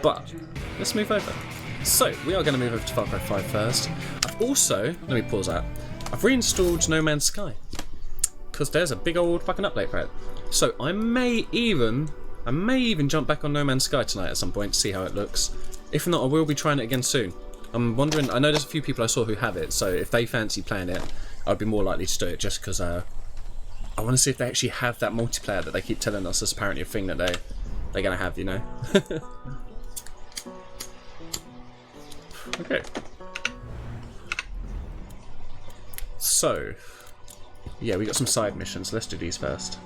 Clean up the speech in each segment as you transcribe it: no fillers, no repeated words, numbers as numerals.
But let's move over. So we are going to move over to Far Cry 5 first. I've also, let me pause that. I've reinstalled No Man's Sky because there's a big old fucking update for it. So I may even jump back on No Man's Sky tonight at some point to see how it looks. If not, I will be trying it again soon. I'm wondering, I know there's a few people I saw who have it, so if they fancy playing it, I'd be more likely to do it just because I want to see if they actually have that multiplayer that they keep telling us is apparently a thing that they're going to have, you know? Okay. So, yeah, we got some side missions. Let's do these first.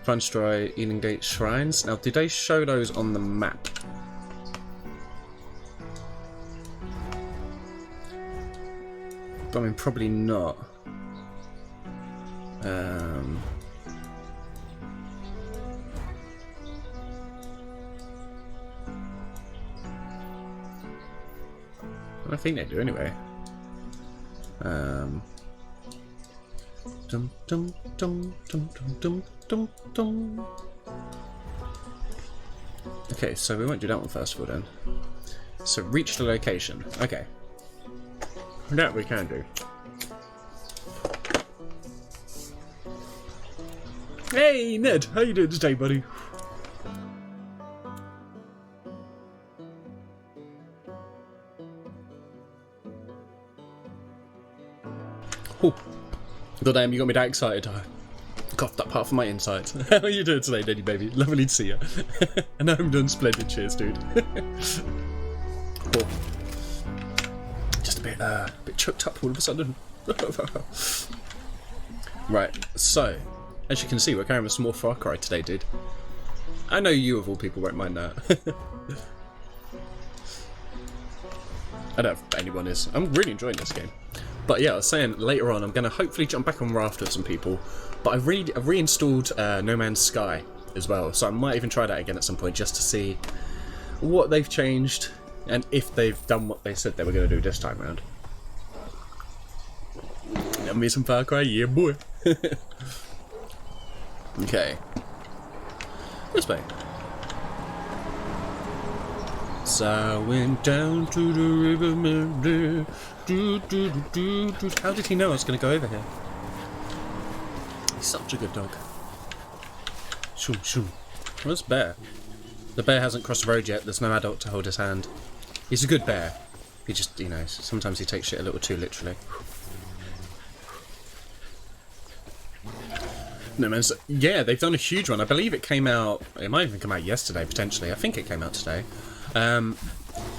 Find, destroy Eden Gate shrines. Now, did they show those on the map? I mean, probably not. I think they do anyway. Dum dum dum dum dum dum dum dum. Okay, so we won't do that one first of all then. So reach the location. Okay. That we can do. Hey Ned, how you doing today, buddy? Oh, goddamn, you got me that excited. I coughed that part from my insides. How are you doing today, Daddy baby? Lovely to see you. And I'm doing splendid. Cheers, dude. Oh. Just a bit choked up all of a sudden. Right, so as you can see, we're carrying some more Far Cry today, dude. I know you of all people won't mind that. I don't know if anyone is. I'm really enjoying this game. But yeah, I was saying later on I'm going to hopefully jump back on Raft with some people. But I've reinstalled No Man's Sky as well, so I might even try that again at some point just to see what they've changed and if they've done what they said they were going to do this time around. Give me some Far Cry, yeah boy. Okay. This way. So I went down to the river. How did he know I was going to go over here? He's such a good dog. Shoom, shoom. Where's Bear? The bear hasn't crossed the road yet. There's no adult to hold his hand. He's a good bear. He just, you know, sometimes he takes shit a little too literally. No man, yeah, they've done a huge one. I believe it came out. It might even come out yesterday, potentially. I think it came out today. But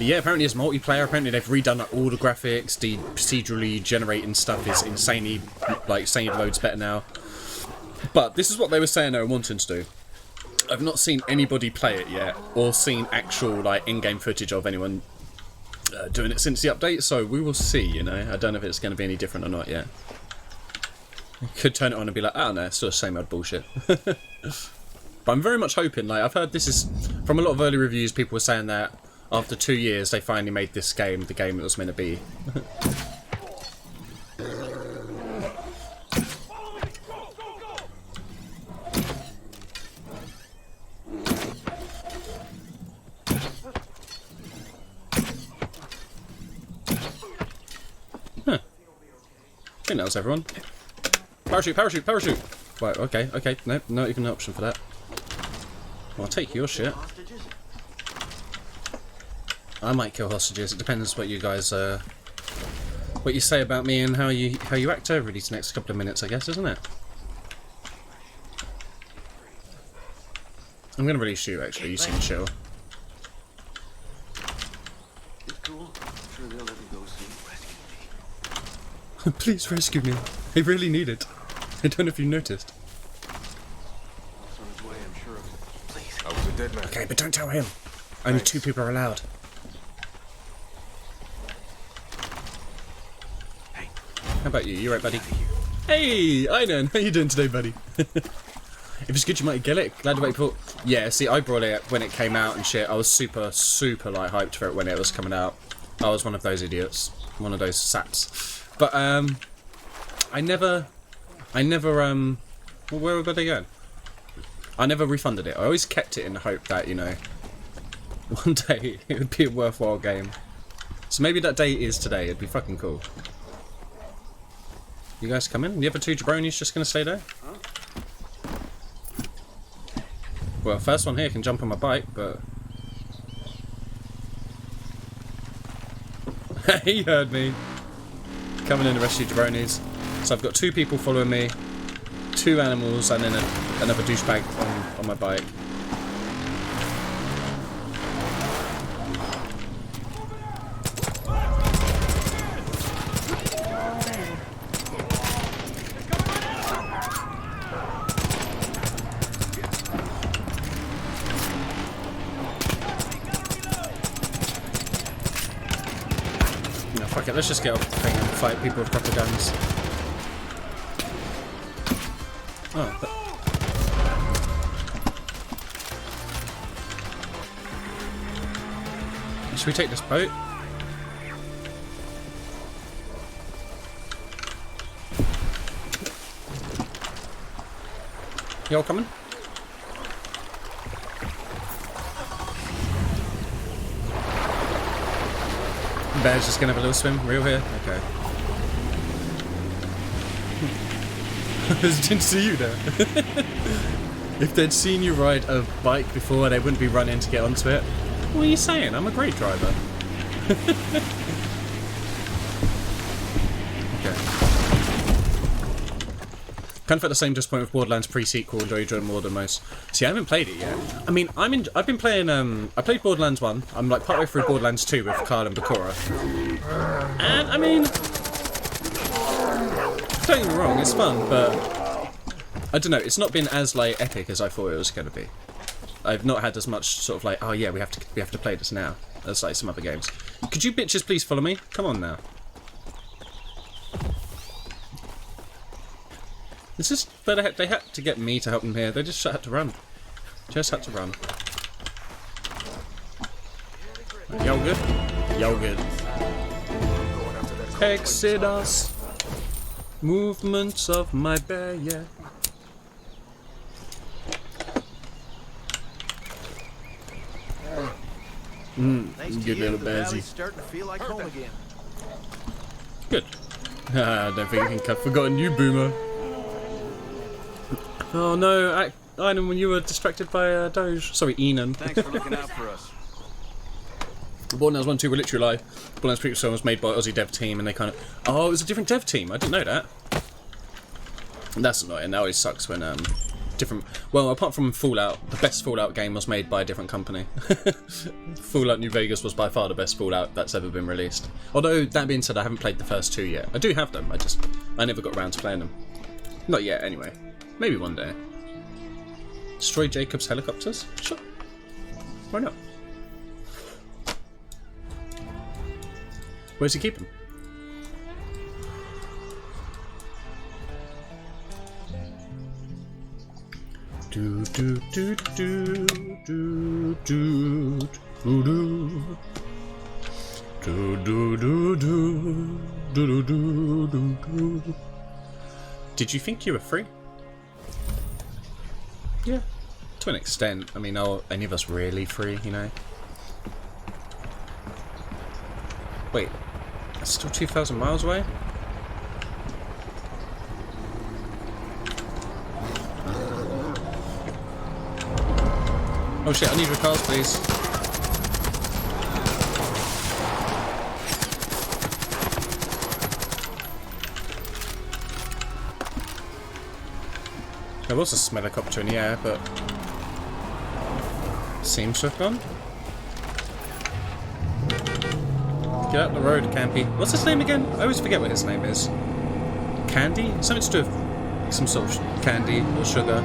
yeah, apparently it's multiplayer. Apparently they've redone like, all the graphics. The procedurally generating stuff is insanely loads better now. But this is what they were saying they were wanting to do. I've not seen anybody play it yet, or seen actual like in-game footage of anyone doing it since the update. So we will see. You know, I don't know if it's going to be any different or not yet. Could turn it on and be like, oh no, it's still the same old bullshit. But I'm very much hoping, like, I've heard this is, from a lot of early reviews, people were saying that after 2 years they finally made this game the game it was meant to be. Huh. I think that was everyone. Parachute, parachute, parachute! Right, okay, okay, no, not even an option for that. Well, I'll take your shit. I might kill hostages, it depends what you guys, what you say about me and how you act over these next couple of minutes, I guess, isn't it? I'm gonna release you, actually, you seem chill. Please rescue me. I really need it. I don't know if you noticed. Okay, but don't tell him. Only 2 people are allowed. How about you? You right, buddy? Hey, Einan, how you doing today, buddy? If it's good, you might get it. Glad to wait for. Yeah, see, I brought it when it came out and shit. I was super, super like hyped for it when it was coming out. I was one of those idiots, one of those saps. But I never. Well, where were they going? I never refunded it. I always kept it in the hope that, you know, one day it would be a worthwhile game. So maybe that day is today. It'd be fucking cool. You guys come in? The other two jabronis just gonna stay there? Well, first one here can jump on my bike, but... He heard me. Coming in the rest of you jabronis. So I've got 2 people following me, 2 animals, and then another douchebag on my bike. No, fuck it, let's just get off the thing and fight people with proper guns. Oh, should we take this boat? You all coming? Bear's just gonna have a little swim. Real here? Okay. I didn't see you there. If they'd seen you ride a bike before, they wouldn't be running to get onto it. What are you saying? I'm a great driver. Okay. Kind of at the same disappointment with Borderlands pre-sequel, enjoy it more than most. See, I haven't played it yet. I mean, I've been playing, I played Borderlands 1. I'm like partway through Borderlands 2 with Kyle and Bakura. And, I mean... Don't get me wrong, it's fun, but I don't know, it's not been as like epic as I thought it was going to be. I've not had as much sort of like, oh yeah, we have to play this now, as like some other games. Could you bitches please follow me? Come on now. It's just, but they had to get me to help them here. They just had to run. Just had to run. Y'all good? Y'all good. Exodus. Movements of my bear, yeah. Good little bearsy. Starting to feel like home again. Good. I don't think you can cut forgotten you, Boomer. Oh no, Einan, when you were distracted by Doge. Sorry, Enan. Thanks for looking out for us. Borderlands 1 2 were literally live. Borderlands Prequel was made by Aussie dev team, and they kind of... Oh, it was a different dev team. I didn't know that. And that's annoying. That always sucks when different... Well, apart from Fallout, the best Fallout game was made by a different company. Fallout New Vegas was by far the best Fallout that's ever been released. Although, that being said, I haven't played the first 2 yet. I do have them, I never got around to playing them. Not yet, anyway. Maybe one day. Destroy Jacob's helicopters? Sure. Why not? Where's he keep him? Do do do do do do do do do do do do do do. Did you think you were free? Yeah, to an extent. I mean, are any of us really free, you know? Wait, that's still 2,000 miles away? Oh shit, I need your cars, please. There was a smellicopter in the air, but... seems to have gone. Get out the road, Campy. What's his name again? I always forget what his name is. Candy? Something to do with some sort of candy or sugar.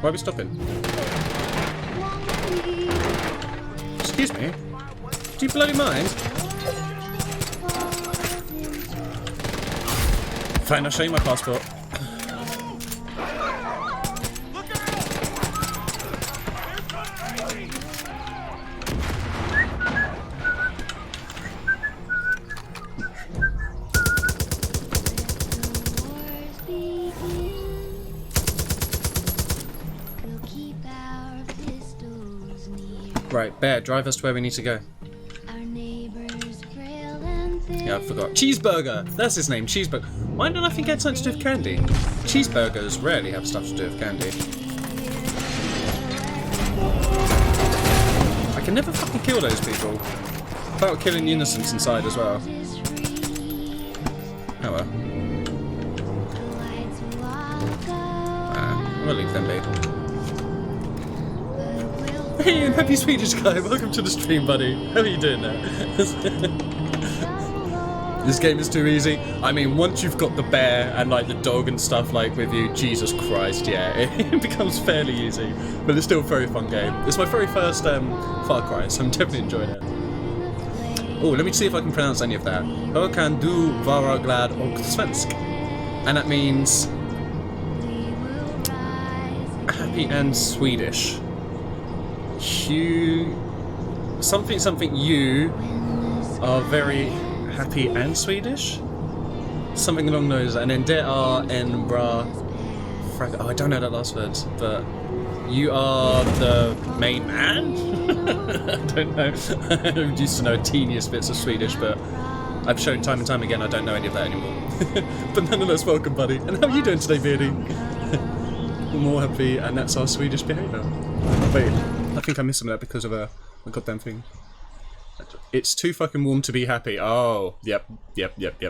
Why are we stopping? Excuse me? Do you bloody mind? Fine, I'll show you my passport. Right, Bear, drive us to where we need to go. Yeah, I forgot. Cheeseburger! That's his name, Cheeseburger. Why did I think it had something to do with candy? Cheeseburgers rarely have stuff to do with candy. I can never fucking kill those people. Without killing the innocents inside as well. Oh well. We'll leave them be. Hey, and happy Swedish guy, welcome to the stream, buddy. How are you doing there? This game is too easy. I mean, once you've got the bear and like the dog and stuff like with you, Jesus Christ, yeah, it becomes fairly easy. But it's still a very fun game. It's my very first Far Cry, so I'm definitely enjoying it. Oh, let me see if I can pronounce any of that. Hur kan du vara glad och svensk? And that means happy and Swedish. Something you are very happy and Swedish? Something along those, and then det are en bra frag. Oh, I don't know that last word, but you are the main man? I don't know. I used to know teeniest bits of Swedish, but I've shown time and time again I don't know any of that anymore. But nonetheless, welcome, buddy. And how are you doing today, Beardy? More happy, and that's our Swedish behaviour. Wait, I think I missed some of that because of a goddamn thing. It's too fucking warm to be happy. Oh, yep. Intervention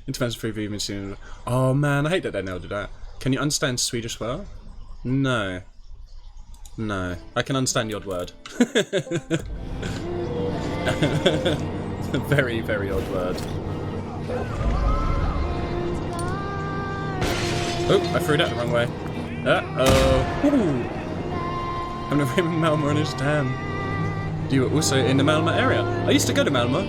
preview even seen. Oh man, I hate that they nailed that. Can you understand Swedish well? No. No. I can understand the odd word. Very, very odd word. Oh, I threw that the wrong way. Uh-oh. I'm never in Malmö on his damn. You were also in the Malmö area. I used to go to Malmö.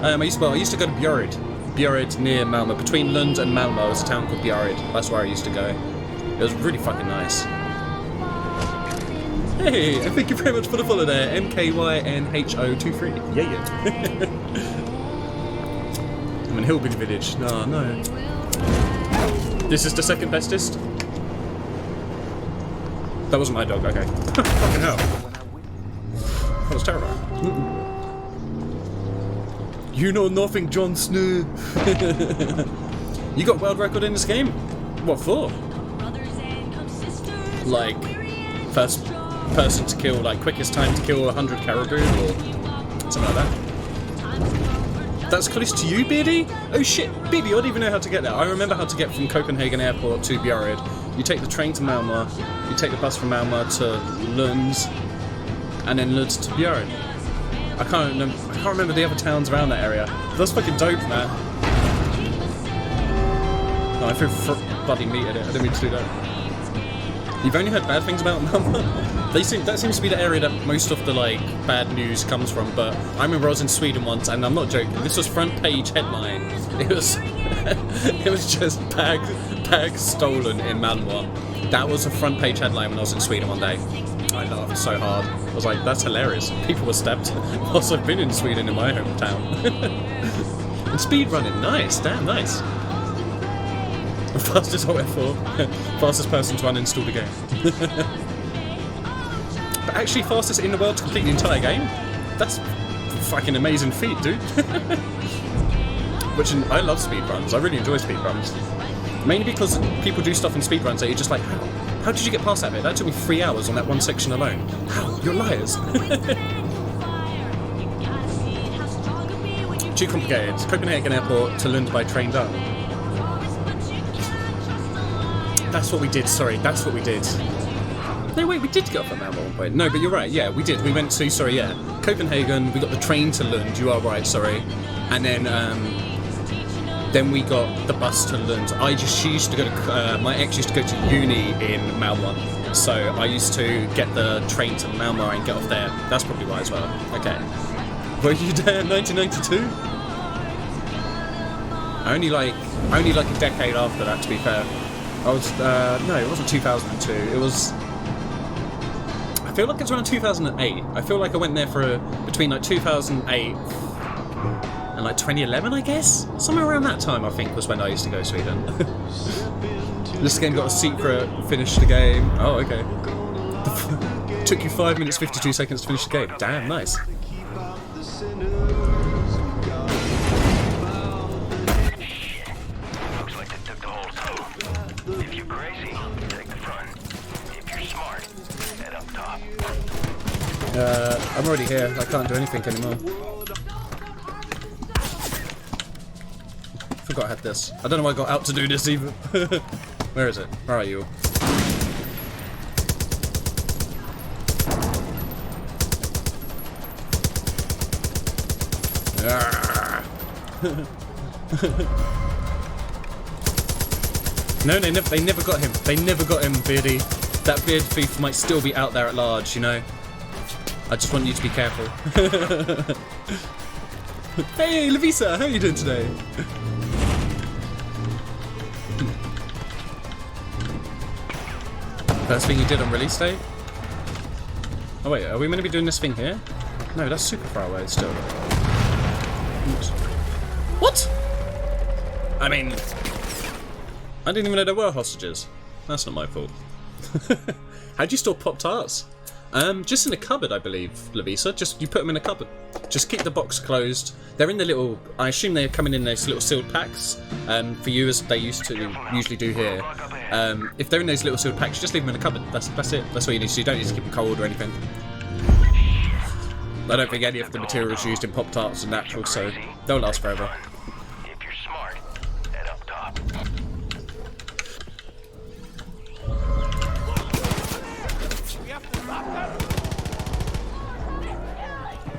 I used to go to Björred. Björred near Malmö. Between Lund and Malmö was a town called Björred. That's where I used to go. It was really fucking nice. Hey, and thank you very much for the follow there. MKYNHO23. Yeah. I'm in Hillbilly Village. No. This is the second bestest? That wasn't my dog, okay. Fucking hell. That was terrible. You know nothing, Jon Snow. You got world record in this game? What for? Like, first person to kill, like, quickest time to kill 100 caribou, or something like that. That's close to you, Beardy? Oh shit, Beardy, I don't even know how to get there. I remember how to get from Copenhagen Airport to Björred. You take the train to Malmö, you take the bus from Malmö to Lund, and then Lund to Björred. I can't remember the other towns around that area. That's fucking dope, man. Oh, I feel bloody meated it. I didn't mean to do that. You've only heard bad things about Malmö? That seems to be the area that most of the like bad news comes from, but I remember I was in Sweden once, and I'm not joking, this was front page headline. It was it was just bags stolen in Malmö. That was a front page headline when I was in Sweden one day. I laughed so hard. I was like, that's hilarious. People were stabbed whilst I've been in Sweden in my hometown. And speedrunning, nice, damn nice. Fastest OF4. Fastest person to uninstall the game. But actually fastest in the world to complete the entire game? That's a fucking amazing feat, dude. Which, I love speedruns. I really enjoy speedruns. Mainly because people do stuff in speedruns that you're just like, how did you get past that bit? That took me 3 hours on that one section alone. How? You're liars. Too complicated. Copenhagen Airport to Lund by train done. That's what we did, sorry, that's what we did. No, wait, we did get off at Malmö at one point. No, but you're right, yeah, we did. We went to, Copenhagen, we got the train to Lund, you are right, sorry. And then we got the bus to Lund. She used to go to, my ex used to go to uni in Malmö. So I used to get the train to Malmö and get off there. That's probably why as well. Okay. Were you there in 1992? Only like a decade after that, to be fair. I was, no, it wasn't 2002, it was, I feel like it's around 2008. I feel like I went there for between like 2008 and like 2011, I guess? Somewhere around that time, I think, was when I used to go to Sweden. This game got a secret, finished the game. Oh, okay. Took you 5 minutes 52 seconds to finish the game. Damn, nice. Looks like they took the whole zone. If you're crazy, take the front. If you're smart, head up top. I'm already here. I can't do anything anymore. Forgot I had this. I don't know why I got out to do this either. Where is it? Where are you? No, they never got him. They never got him, Beardy. That beard thief might still be out there at large, you know. I just want you to be careful. Hey, Lavisa, how are you doing today? First thing you did on release date? Oh wait, are we meant to be doing this thing here? No, that's super far away still. Oops. What? I mean, I didn't even know there were hostages. That's not my fault. How'd you store Pop-Tarts? Just in a cupboard, I believe, Lavisa. Just, you put them in a cupboard. Just keep the box closed. They're in the little, I assume they're coming in those little sealed packs, for you as they usually do here. If they're in those little sealed packs, just leave them in a cupboard. That's it. That's what you need to do. You don't need to keep them cold or anything. I don't think any of the materials used in Pop-Tarts are natural, so they'll last forever. If you're smart, head up top.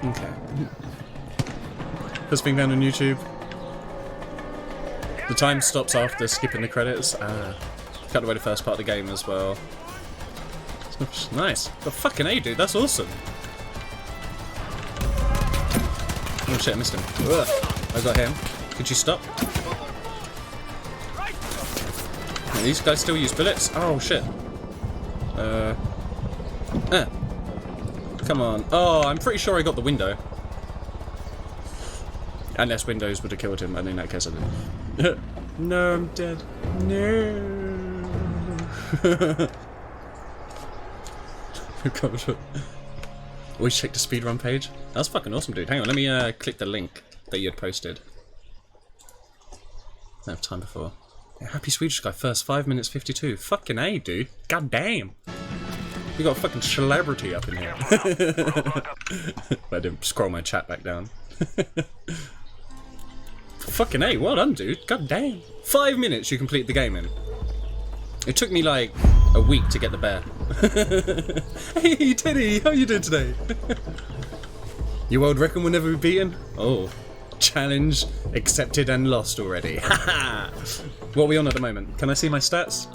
Okay. First thing down on YouTube. The time stops after skipping the credits. Cut away the first part of the game as well. Nice. But fucking A, dude, that's awesome. Oh shit, I missed him. Ugh. I got him. Could you stop? Yeah, these guys still use bullets? Oh shit. Come on. Oh, I'm pretty sure I got the window. Unless windows would have killed him, and in that case I didn't. No, I'm dead. No. God. Always check the speedrun page. That's fucking awesome, dude. Hang on, let me click the link that you had posted. I have time before. Yeah, Happy Swedish Guy, first 5 minutes 52. Fucking A, dude. God damn. We got a fucking celebrity up in here. I didn't scroll my chat back down. Fucking A, well done, dude. God damn. 5 minutes you complete the game in. It took me like a week to get the bear. Hey, Teddy, how you doing today? Your world record will never be beaten? Oh. Challenge accepted and lost already. Haha. What are we on at the moment? Can I see my stats?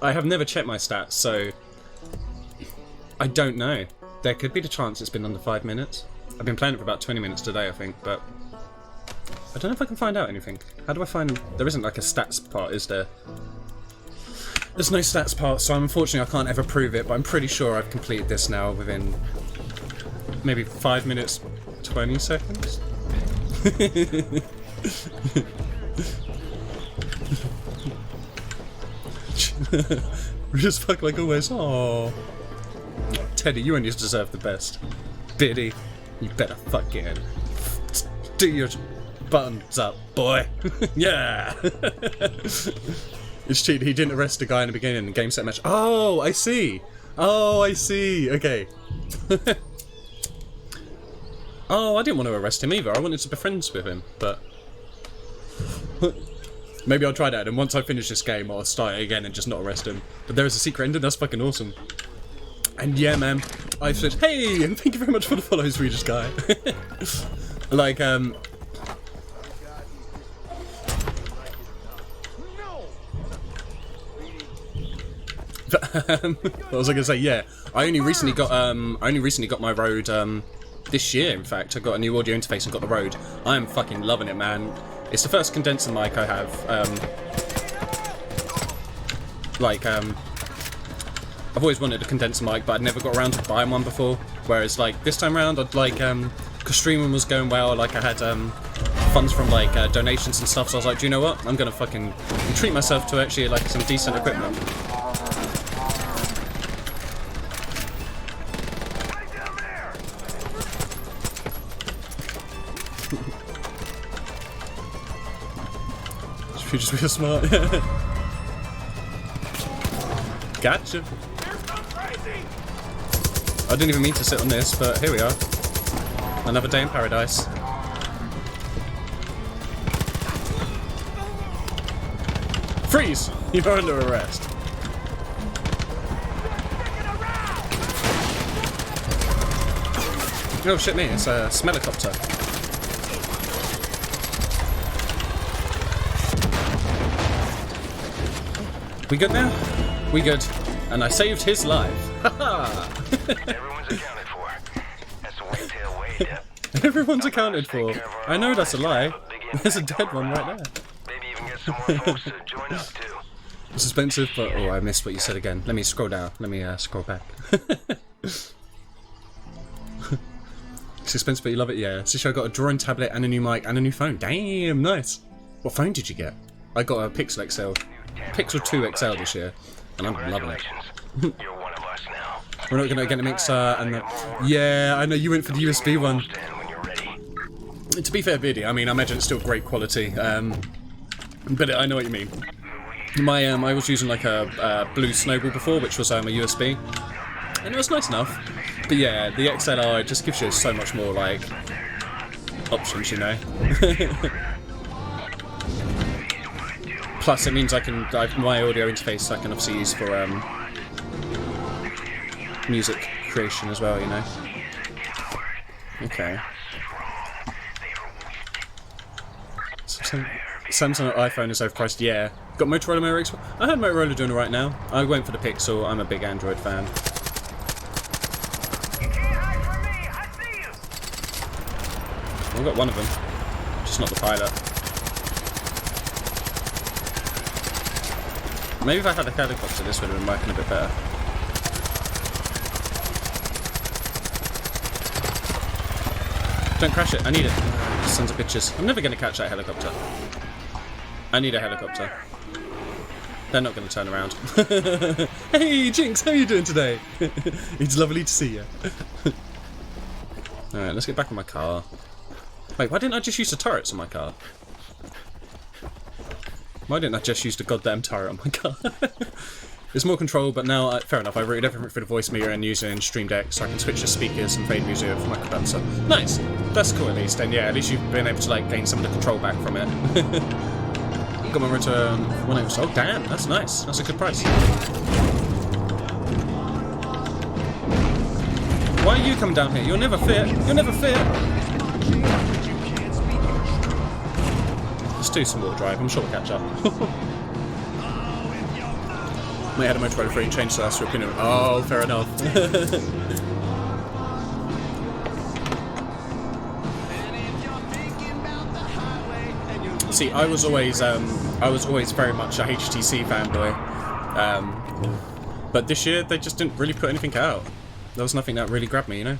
I have never checked my stats, so I don't know. There could be the chance it's been under 5 minutes. I've been playing it for about 20 minutes today, I think, but I don't know if I can find out anything. How do I find... There isn't like a stats part, is there? There's no stats part, so unfortunately I can't ever prove it, but I'm pretty sure I've completed this now within maybe 5 minutes 20 seconds. Just fuck like always. Aww. Teddy, you only deserve the best. Biddy, you better fucking do your buttons up, boy. Yeah. It's cheating. He didn't arrest the guy in the beginning in game set match. Oh, I see. Oh, I see. Okay. Oh, I didn't want to arrest him either. I wanted to be friends with him, but maybe I'll try that. And once I finish this game, I'll start it again and just not arrest him. But there is a secret ending. That's fucking awesome. And yeah, man, I said, hey, and thank you very much for the follow, Swedish guy. Like, what was I gonna say? Yeah, I only recently got my Rode this year. In fact, I got a new audio interface and got the Rode. I am fucking loving it, man. It's the first condenser mic I have. I've always wanted a condenser mic, but I'd never got around to buying one before. Whereas, like, this time around, I'd like, because streaming was going well, like, I had funds from like donations and stuff. So I was like, do you know what? I'm gonna fucking treat myself to actually like some decent equipment. If you just real smart. Gotcha. I didn't even mean to sit on this, but here we are. Another day in paradise. Freeze! You are under arrest. Oh shit me, it's a smellicopter. We good now? We good. And I saved his life. Haha! Everyone's accounted for. That's the Whitetail way, Deb. Everyone's accounted for. I know that's a lie. There's a dead one right there. Maybe even get some more folks to join up too. It's expensive, but oh, I missed what you said again. Let me scroll down. Let me scroll back. It's expensive, but you love it, yeah. So I got a drawing tablet and a new mic and a new phone. Damn, nice. What phone did you get? I got a Pixel Pixel 2 XL this year, and I'm loving it. You're one of us now. We're not gonna get a mixer and the... Yeah, I know you went for the USB one. Stand when you're ready. To be fair, video, I mean, I imagine it's still great quality. But I know what you mean. My I was using like a blue Snowball before, which was a USB, and it was nice enough. But yeah, the XLR just gives you so much more like options, you know. Plus, it means I can my audio interface I can obviously use for music creation as well, you know. Okay. Samsung iPhone is overpriced, yeah. Got Motorola Moto X. I heard Motorola doing it right now. I went for the Pixel. I'm a big Android fan. I've got one of them, just not the pilot. Maybe if I had a helicopter, this would have been working a bit better. Don't crash it. I need it. Sons of bitches. I'm never going to catch that helicopter. I need a helicopter. They're not going to turn around. Hey, Jinx, how are you doing today? It's lovely to see you. Alright, let's get back in my car. Wait, why didn't I just use the turrets on my car? Why didn't I just use the goddamn turret on my car? There's more control, but now, fair enough, I've routed everything through the voice meter and using Stream Deck, so I can switch the speakers and fade music with my condenser. Nice! That's cool at least, and yeah, at least you've been able to like gain some of the control back from it. Got my return when it was. Oh damn, that's nice. That's a good price. Why are you coming down here? You'll never fit. You'll never fit. Let's do some more drive. I'm sure we'll catch up. May had a Motorola 3 change to us opinion. Oh, fair enough. See, I was always very much a HTC fanboy, but this year they just didn't really put anything out. There was nothing that really grabbed me, you know.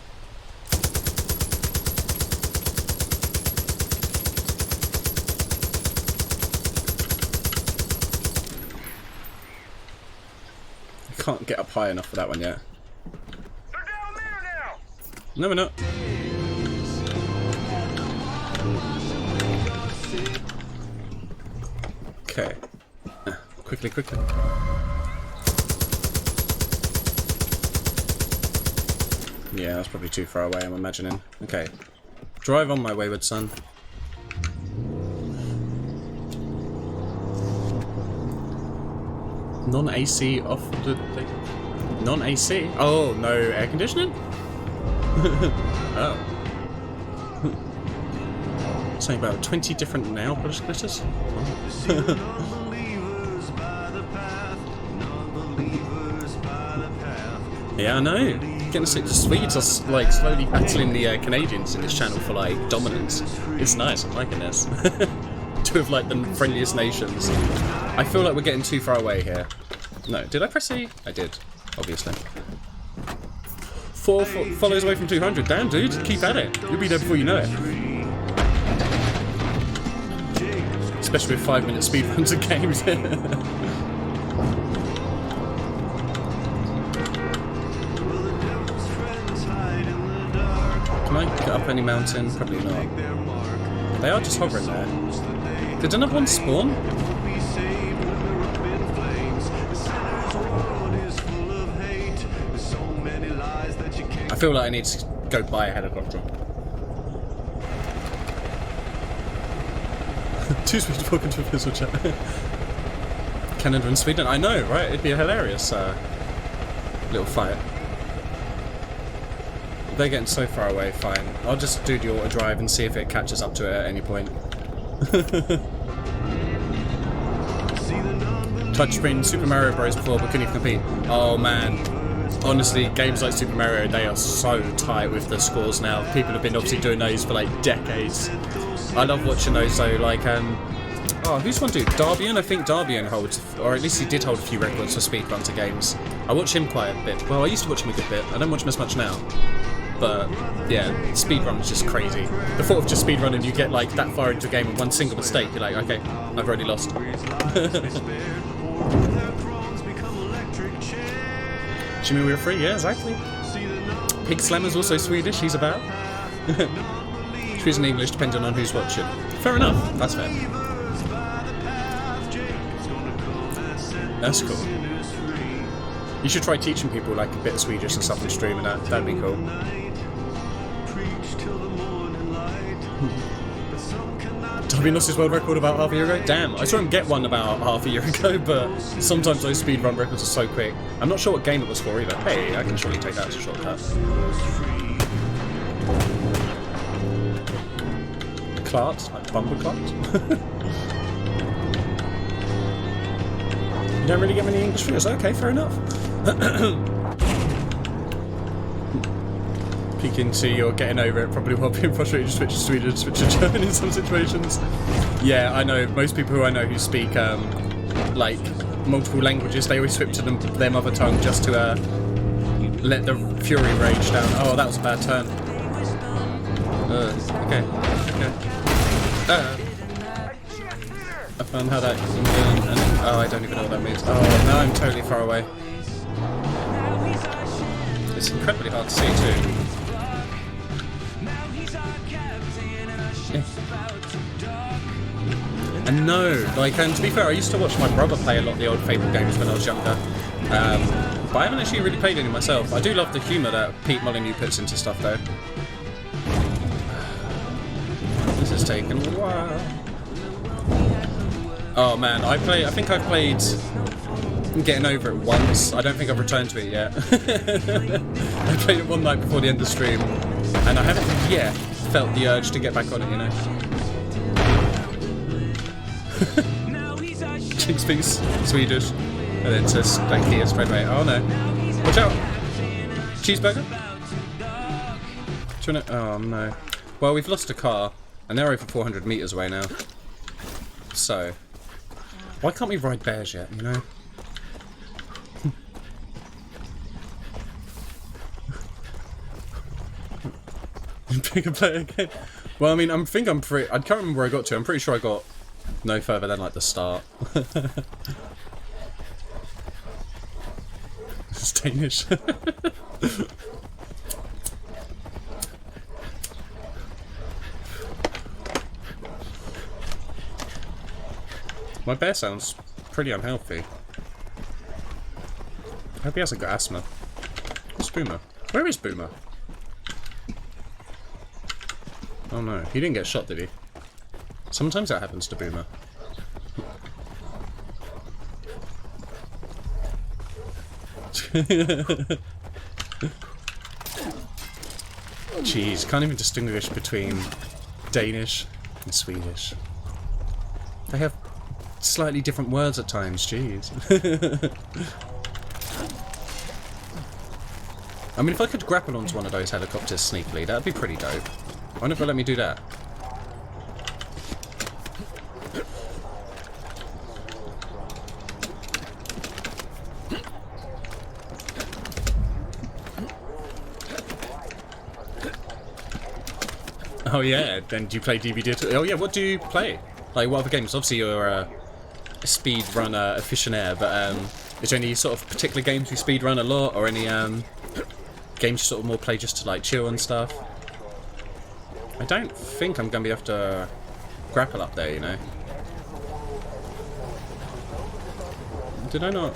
I can't get up high enough for that one yet. They're down there now. No, we're not. Okay. Quickly. Yeah, that's probably too far away, I'm imagining. Okay. Drive on, my wayward son. Non-AC off the... Non-AC? Oh, no air conditioning? Oh. Something about 20 different nail polish glitters? Yeah, I know. Getting sick to Swedes are like slowly battling the Canadians in this channel for like dominance. It's nice, I'm liking this. Two of like the friendliest nations. I feel like we're getting too far away here. No, did I press E? I did, obviously. 4 follows away from 200. Damn, dude, keep at it. You'll be there before you know it. Especially with 5-minute speedruns of games. Can I get up any mountain? Probably not. They are just hovering there. Did another one spawn? feel like I need to go buy a helicopter. Too sweet to walk into a Fizzle chat. Canada and Sweden. I know, right? It'd be a hilarious little fight. They're getting so far away, fine. I'll just do the auto drive and see if it catches up to it at any point. Touchscreen Super Mario Bros. Before, but couldn't even compete. Oh man. Honestly, games like Super Mario, they are so tight with the scores now. People have been obviously doing those for like decades. I love watching those though, like, oh, who's one dude? Darbian? I think Darbian holds, or at least he did hold a few records for speedruns of games. I watch him quite a bit. Well, I used to watch him a good bit. I don't watch him as much now. But, yeah, speedrun is just crazy. The thought of just speedrunning, you get like that far into a game with one single mistake, you're like, okay, I've already lost. Jimmy, we were free? Yeah, exactly. Pig Slammer's also Swedish, he's about. Swedish and English, depending on who's watching. Fair enough, that's fair. That's cool. You should try teaching people like a bit of Swedish and stuff on stream and that'd be cool. Darby lost his world record about half a year ago? Damn, I saw him get one about half a year ago, but sometimes those speedrun records are so quick. I'm not sure what game it was for either. Hey, I can surely take that as a shortcut. Clart? Like Bumbleclart? You don't really get many English viewers? Okay, fair enough. Peek into your getting over it, probably while being frustrated to switch to Swedish, switch to German in some situations. Yeah, I know, most people who I know who speak, like, multiple languages, they always switch to their mother tongue just to, let the fury rage down. Oh, that was a bad turn. Okay. I found how that... oh, I don't even know what that means. Oh, now I'm totally far away. It's incredibly hard to see, too. Yeah. And no, like, and to be fair, I used to watch my brother play a lot of the old Fable games when I was younger. But I haven't actually really played any myself. I do love the humour that Pete Molyneux puts into stuff, though. This has taken a while. Oh man, I think I've played Getting Over It once. I don't think I've returned to it yet. I played it one night before the end of the stream, and I haven't yet felt the urge to get back on it, you know. Chick speaks Swedish, and then says thank you straight away. Oh no. Watch out! Cheeseburger? Do you wanna... oh no. Well, we've lost a car, and they're over 400 metres away now. So... why can't we ride bears yet, you know? Bigger player again. Well, I mean, I think I'm pretty... I can't remember where I got to. I'm pretty sure I got no further than, like, the start. It's Danish. My bear sounds pretty unhealthy. I hope he hasn't got asthma. Where's Boomer? Where is Boomer? Oh no, he didn't get shot, did he? Sometimes that happens to Boomer. Jeez, can't even distinguish between Danish and Swedish. They have slightly different words at times, jeez. I mean, if I could grapple onto one of those helicopters sneakily, that'd be pretty dope. I wonder if they'll let me do that. Oh yeah, then do you play DVD? Oh yeah, what do you play? Like, what other games? Obviously you're a speedrun aficionado, but is there any sort of particular games you speedrun a lot, or any games you sort of more play just to like chill and stuff? I don't think I'm going to be able to grapple up there, you know. Did I not?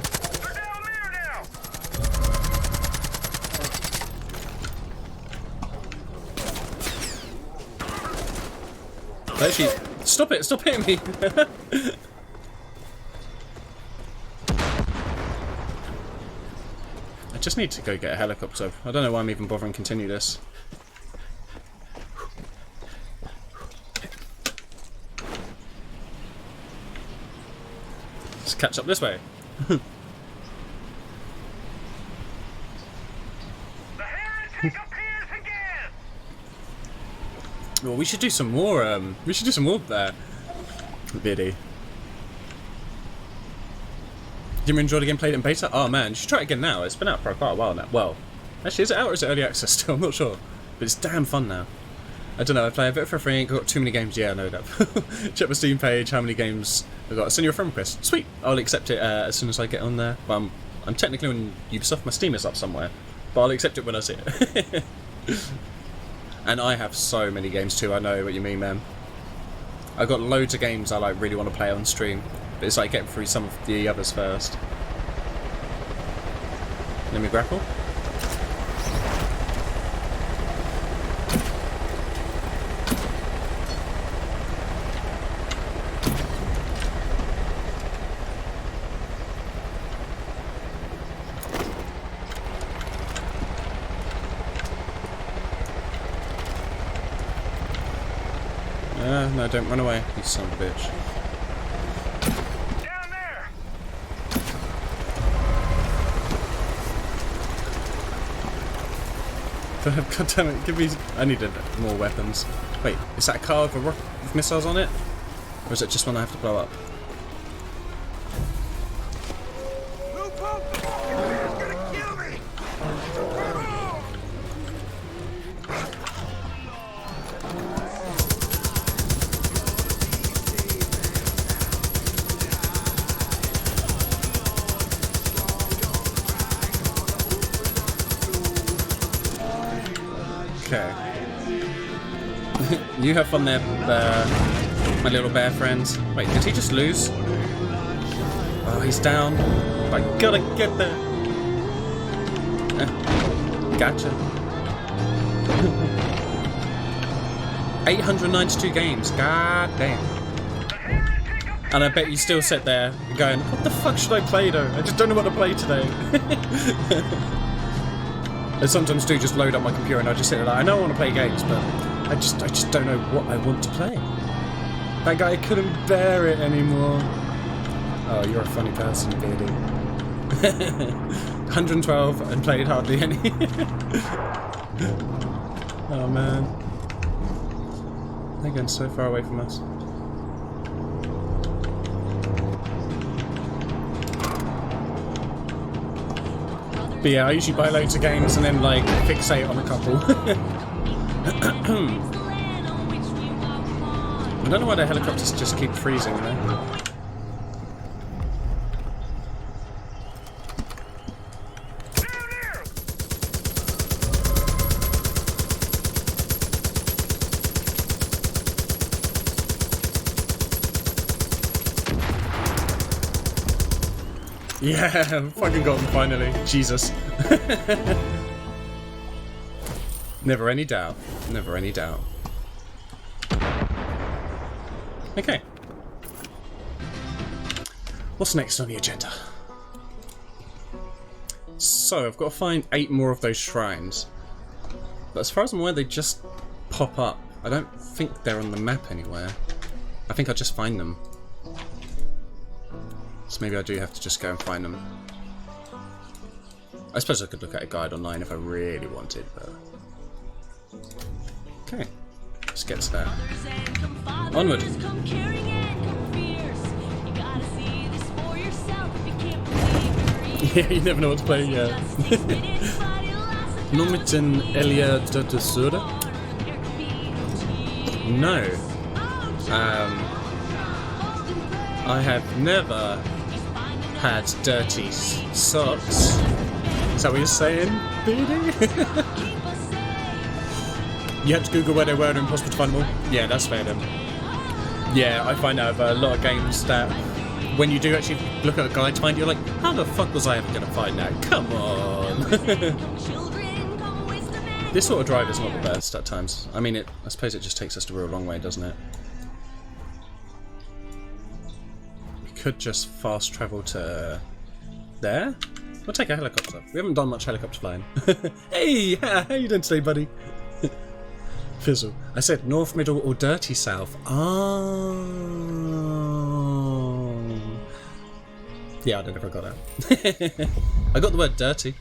Actually, stop it! Stop hitting me! I just need to go get a helicopter. I don't know why I'm even bothering to continue this. Let's catch up this way. Well, we should do some more. We should do some more there. Biddy. Did you enjoy the game? Played it in beta? Oh man, you should try it again now. It's been out for quite a while now. Well, actually, is it out or is it early access still? I'm not sure. But it's damn fun now. I don't know. I play a bit for free. Ain't got too many games. Yeah, I know that. Check my Steam page. How many games I've got? I'll send you a friend request. Sweet. I'll accept it as soon as I get on there. But I'm technically on Ubisoft. My Steam is up somewhere. But I'll accept it when I see it. And I have so many games too. I know what you mean, man. I've got loads of games I like really want to play on stream. But it's like getting through some of the others first. Let me grapple. No, don't run away, you son of a bitch. Down there! God damn it, give me... I needed more weapons. Wait, is that a car with missiles on it? Or is it just one I have to blow up? It's gonna kill me! Okay. You have fun there, my little bear friends. Wait, did he just lose? Oh, he's down. I gotta get there. Gotcha. 892 games. God damn. And I bet you still sit there going, what the fuck should I play though? I just don't know what to play today. I sometimes do just load up my computer and I just sit there like, I know I want to play games, but I just don't know what I want to play. That guy couldn't bear it anymore. Oh, you're a funny person, Beardy. 112 and played hardly any. Oh man. They're getting so far away from us. But yeah, I usually buy loads of games and then like fixate on a couple. I don't know why the helicopters just keep freezing though. Yeah, fucking got him finally. Jesus. Never any doubt. Never any doubt. Okay. What's next on the agenda? So, I've got to find 8 more of those shrines. But as far as I'm aware, they just pop up. I don't think they're on the map anywhere. I think I'll just find them. So maybe I do have to just go and find them. I suppose I could look at a guide online if I really wanted, but... Okay, let's get to that. Onward! Yeah, you never know what to play yet. Nomiten Elia Dotosura? No. I have never had dirty socks. Is that what you're saying, BD? You had to Google where they were and impossible to find them all? Yeah, that's fair then. Yeah, I find out about a lot of games that when you do actually look at a guide to find, you're like, how the fuck was I ever going to find that? Come on! This sort of drive is not the best at times. I mean, I suppose it just takes us a real long way, doesn't it? could just fast travel to there. We'll take a helicopter. We haven't done much helicopter flying. Hey, how you doing today, buddy? Fizzle. I said north, middle, or dirty south. Oh. Yeah, I don't know if I got that. I got the word dirty,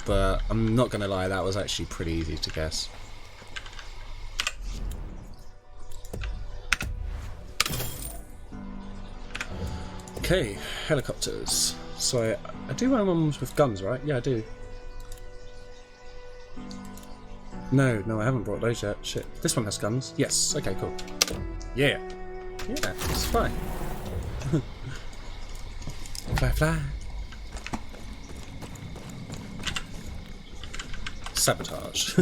but I'm not gonna lie, that was actually pretty easy to guess. Okay, helicopters. So I do want ones with guns, right? Yeah, I do. No, I haven't brought those yet. Shit. This one has guns. Yes. Okay, cool. Yeah. Yeah, it's fine. Fly, fly. Sabotage.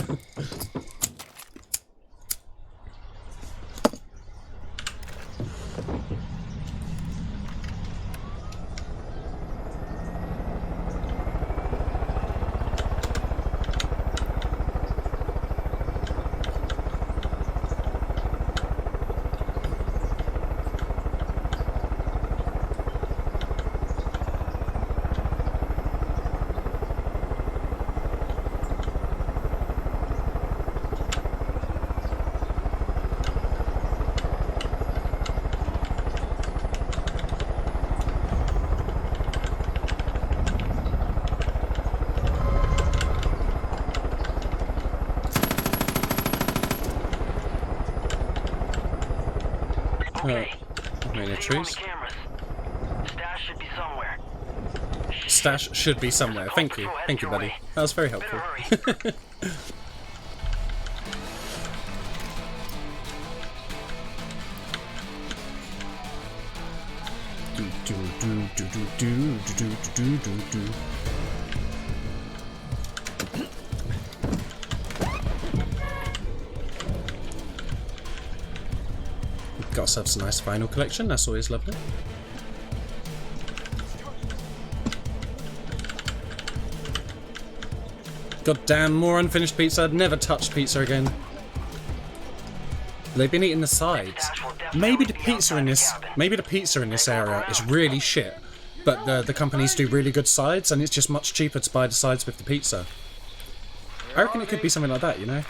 Okay. I'm in the See you on trees. the cameras. Stash should be somewhere. Stash should be somewhere. Thank you. Thank you, buddy. That was very helpful. Better hurry. Got ourselves a nice vinyl collection, that's always lovely. God damn, more unfinished pizza. I'd never touch pizza again. They've been eating the sides. Maybe the pizza in this area is really shit, but the companies do really good sides, and it's just much cheaper to buy the sides with the pizza. I reckon it could be something like that, you know?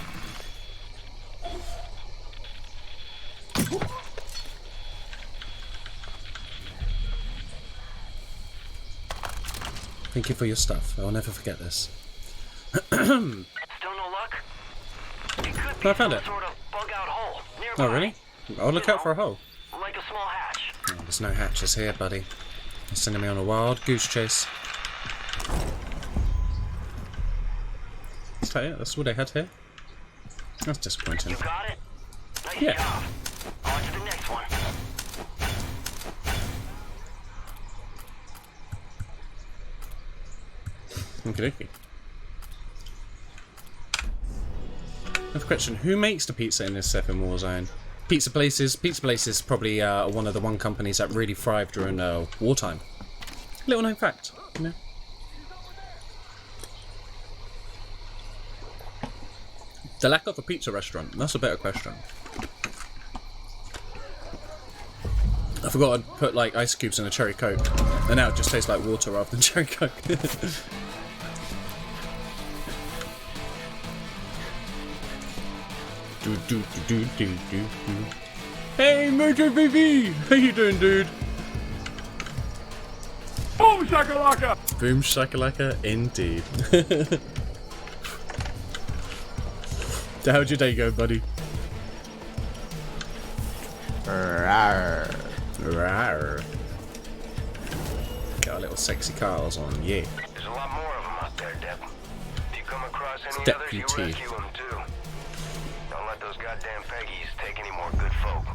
Thank you for your stuff. I'll never forget this. Still no luck? It could be I found some it. sort of bug-out hole nearby. Oh, really? I'll look out for a hole. Like a small hatch. Oh, there's no hatches here, buddy. You're sending me on a wild goose chase. Is that it? That's all they had here? That's disappointing. You got it? Nice Yeah. job. On to the next one. Okie dokie. I have a question. Who makes the pizza in this F1 Warzone? Pizza Places. Pizza Places probably one of the companies that really thrived during wartime. Little known fact, you know. The lack of a pizza restaurant. That's a better question. I forgot I'd put like ice cubes in a cherry coke, and now it just tastes like water rather than cherry coke. Hey, Mojo BB! How you doing, dude? Boom shakalaka! Boom shakalaka, indeed. How'd your day go, buddy? Rawr. Rawr. Got a little sexy cars on, yeah. There's a lot more of them out there, Dep. If you come across any Deputy. others, you rescue them too. Don't let those goddamn Peggies take any more good folk.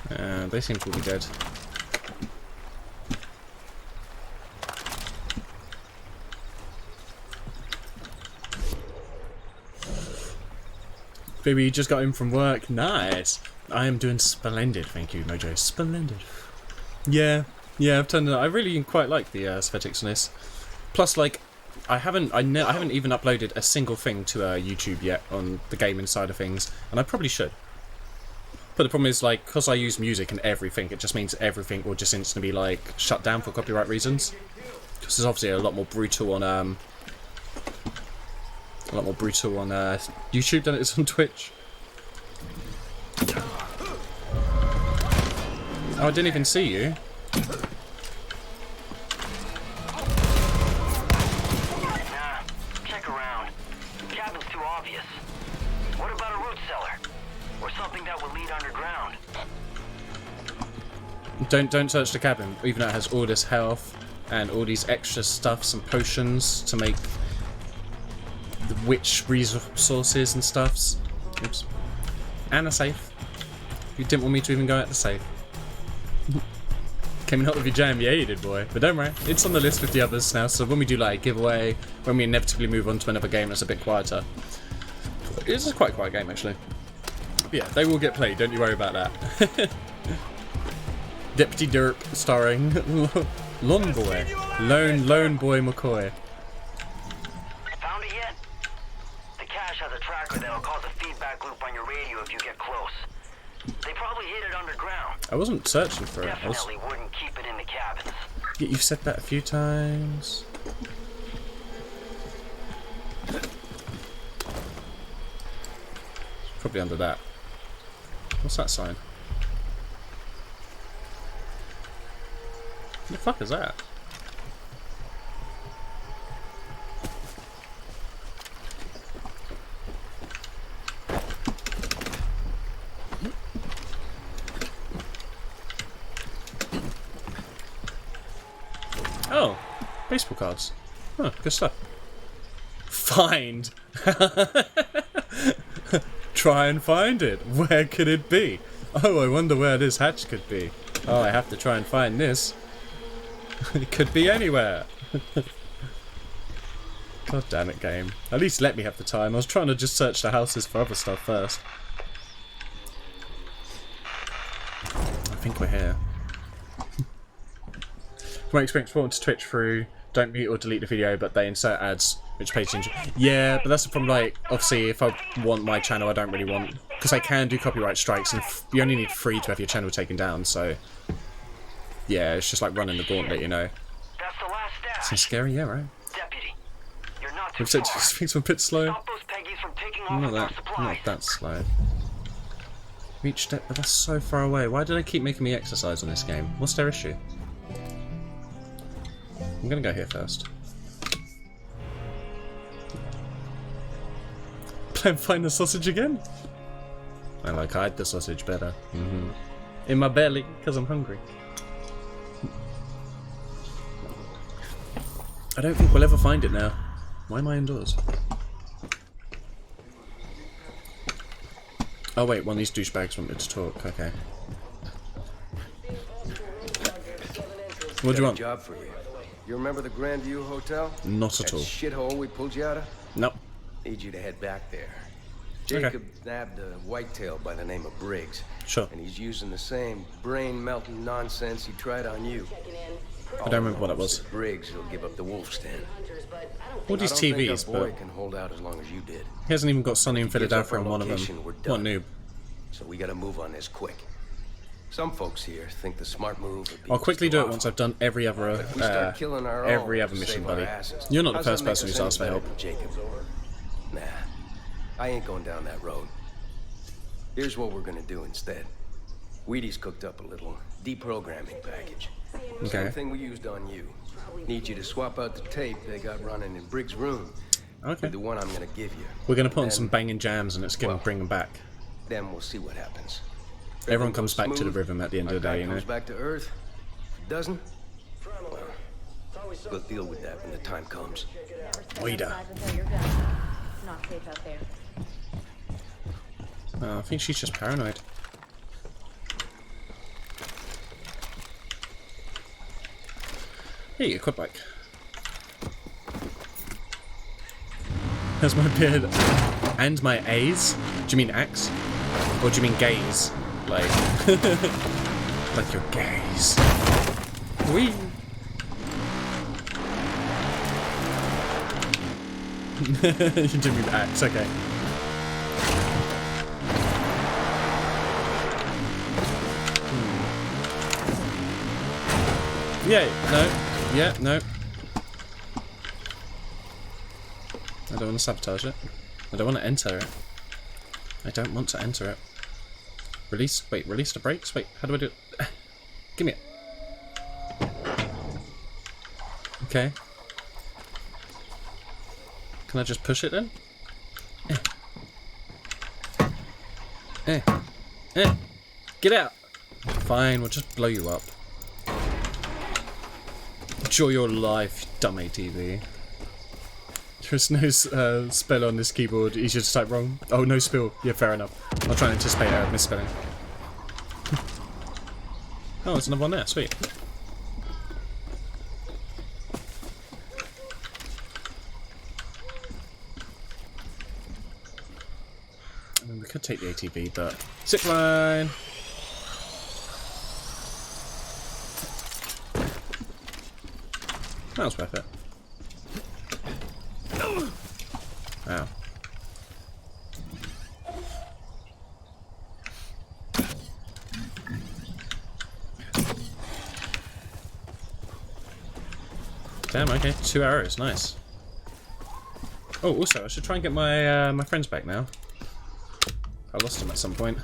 They seem to be dead. Baby, you just got in from work. Nice. I am doing splendid, thank you, Mojo. Splendid. Yeah, I've turned it. I really quite like the aesthetics on this. Plus, like, I haven't even uploaded a single thing to YouTube yet on the gaming side of things, and I probably should. But the problem is, like, because I use music and everything, it just means everything will just instantly be like shut down for copyright reasons. Because it's obviously a lot more brutal on YouTube than it is on Twitch. Oh, I didn't even see you. Nah, check around. Cabin's too obvious. What about a root cellar? Or something that will lead underground? Don't search the cabin, even though it has all this health and all these extra stuffs and potions to make the witch resources and stuffs. Oops. And a safe. You didn't want me to even go at the safe. Came out with your jam, yeah you did, boy. But don't worry, it's on the list with the others now, so when we do like a giveaway, when we inevitably move on to another game that's a bit quieter. It's a quite quiet game actually. But yeah, they will get played, don't you worry about that. Deputy Derp starring Lone Boy. Lone Boy McCoy. Found it yet? The cache has a tracker that'll cause a feedback loop on your radio if you get close. They probably hid it underground. I wasn't searching for it. Definitely wouldn't keep it in the cabins. Yeah, you've said that a few times. Probably under that. What's that sign? What the fuck is that? Oh, baseball cards. Huh, good stuff. Find. Try and find it. Where could it be? Oh, I wonder where this hatch could be. Oh, I have to try and find this. It could be anywhere. God damn it, game. At least let me have the time. I was trying to just search the houses for other stuff first. I think we're here. From my experience, forward to Twitch through don't mute or delete the video, but they insert ads which page change. Yeah, but that's from like obviously if I want my channel, I don't really want because I can do copyright strikes, and you only need 3 to have your channel taken down. So yeah, it's just like running the gauntlet, you know. That's the last stash. Sounds scary, yeah, right? Deputy, you're not too We've said far. things a bit slow. Stop those Peggies from taking off with our supplies. Not that slow. Reach step, but that's so far away. Why do they keep making me exercise on this game? What's their issue? I'm gonna go here first. Plan find the sausage again? I like hide the sausage better. In my belly, because I'm hungry. I don't think we'll ever find it now. Why am I indoors? Oh wait, one of these douchebags wanted to talk. Okay. What do you want? Job for you. You remember the Grandview Hotel? Not at That all. shithole we pulled you out of? Nope. Need you to head back there. Okay. Jacob nabbed a whitetail by the name of Briggs. Sure. And he's using the same brain-melting nonsense he tried on you. I don't remember what it was. Briggs will give up the wolf's den. All these I don't think TVs, our boy but can hold out as long as you did. he hasn't even got Sunny in If he gets Philadelphia up on our one of them. location, we're What done. noob? So we gotta move on this quick. Some folks here think the smart move would be I'll quickly just to do it off. once I've done every other If we start killing our own, every other we'll mission, save our buddy. asses. You're not the How's first that make person us who's asked for any help. better than Jacob? Nah, I ain't going down that road. Here's what we're gonna do instead. Wheaties cooked up a little deprogramming package. Okay. Same thing we used on you. Need you to swap out the tape they got running in Briggs' room Okay. with the one I'm gonna give you. We're gonna put on Then- some banging jams and it's gonna well, bring them back. Then we'll see what happens. If Everyone everything comes goes back to the smooth, rhythm at the end our of the guy day, you know. comes back to Earth. If it doesn't, well, we'll deal with that when the time comes. Oida. Not safe out there. I think she's just paranoid. Hey, a quad bike. That's my beard. And my A's? Do you mean axe? Or do you mean gaze? Like... like your gaze. Whee! You do mean axe, okay. Yay, no. Yeah, no. I don't want to sabotage it. I don't want to enter it. I don't want to enter it. Release, wait, release the brakes? Wait, how do I do it? Give me it. Okay. Can I just push it then? Get out! Fine, we'll just blow you up. Enjoy your life, dumb ATV. There's no spell on this keyboard, you should just type wrong. Oh, no spill. Yeah, fair enough. I'll try and anticipate a misspelling. Oh, there's another one there, sweet. I mean, we could take the ATV, but... Zipline! That was worth it. Wow. Damn, okay, 2 arrows, nice. Oh, also, I should try and get my my friends back now. I lost them at some point.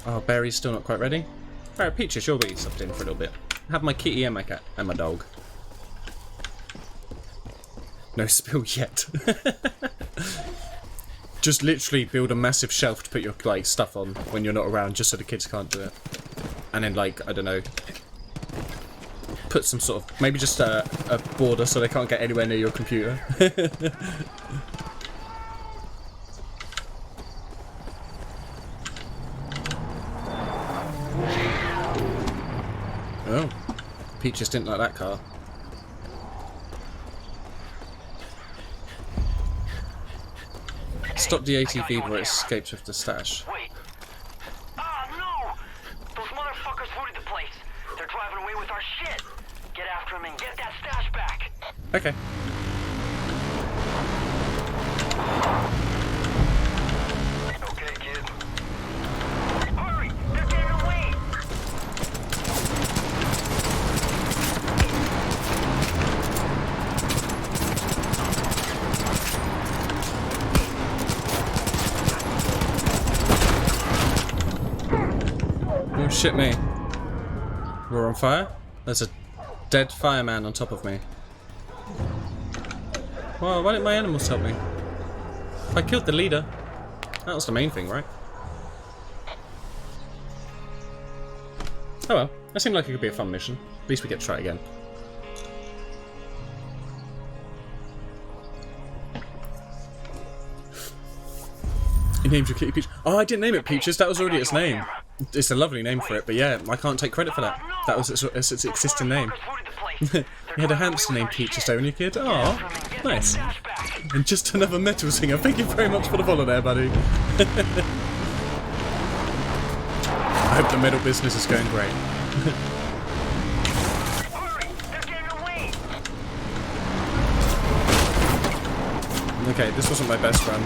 Oh, Barry's still not quite ready. Alright, Peaches, you'll be subbed in for a little bit. Have my kitty and my cat and my dog. No spill yet. Just literally build a massive shelf to put your like stuff on when you're not around, just so the kids can't do it. And then like, I don't know, put some sort of, maybe just a border so they can't get anywhere near your computer. Oh, Peaches didn't like that car. Stop the ATV where it escapes with the stash. Wait. Ah, no! Those motherfuckers looted the place. They're driving away with our shit. Get after them and get that stash back. Okay. Okay, kid. Hurry! They're getting away! Oh shit me. We're on fire? There's a dead fireman on top of me. Well, why didn't my animals help me? I killed the leader. That was the main thing, right? Oh well, that seemed like it could be a fun mission. At least we get to try it again. You named your kitty Peach. Oh, I didn't name it Peaches, that was already its name. It's a lovely name for it, but yeah, I can't take credit for that. That was its existing name. You had a hamster named Peaches though when you were a kid? Oh, nice. And just another metal singer. Thank you very much for the follow there, buddy. I hope the metal business is going great. Okay, this wasn't my best run.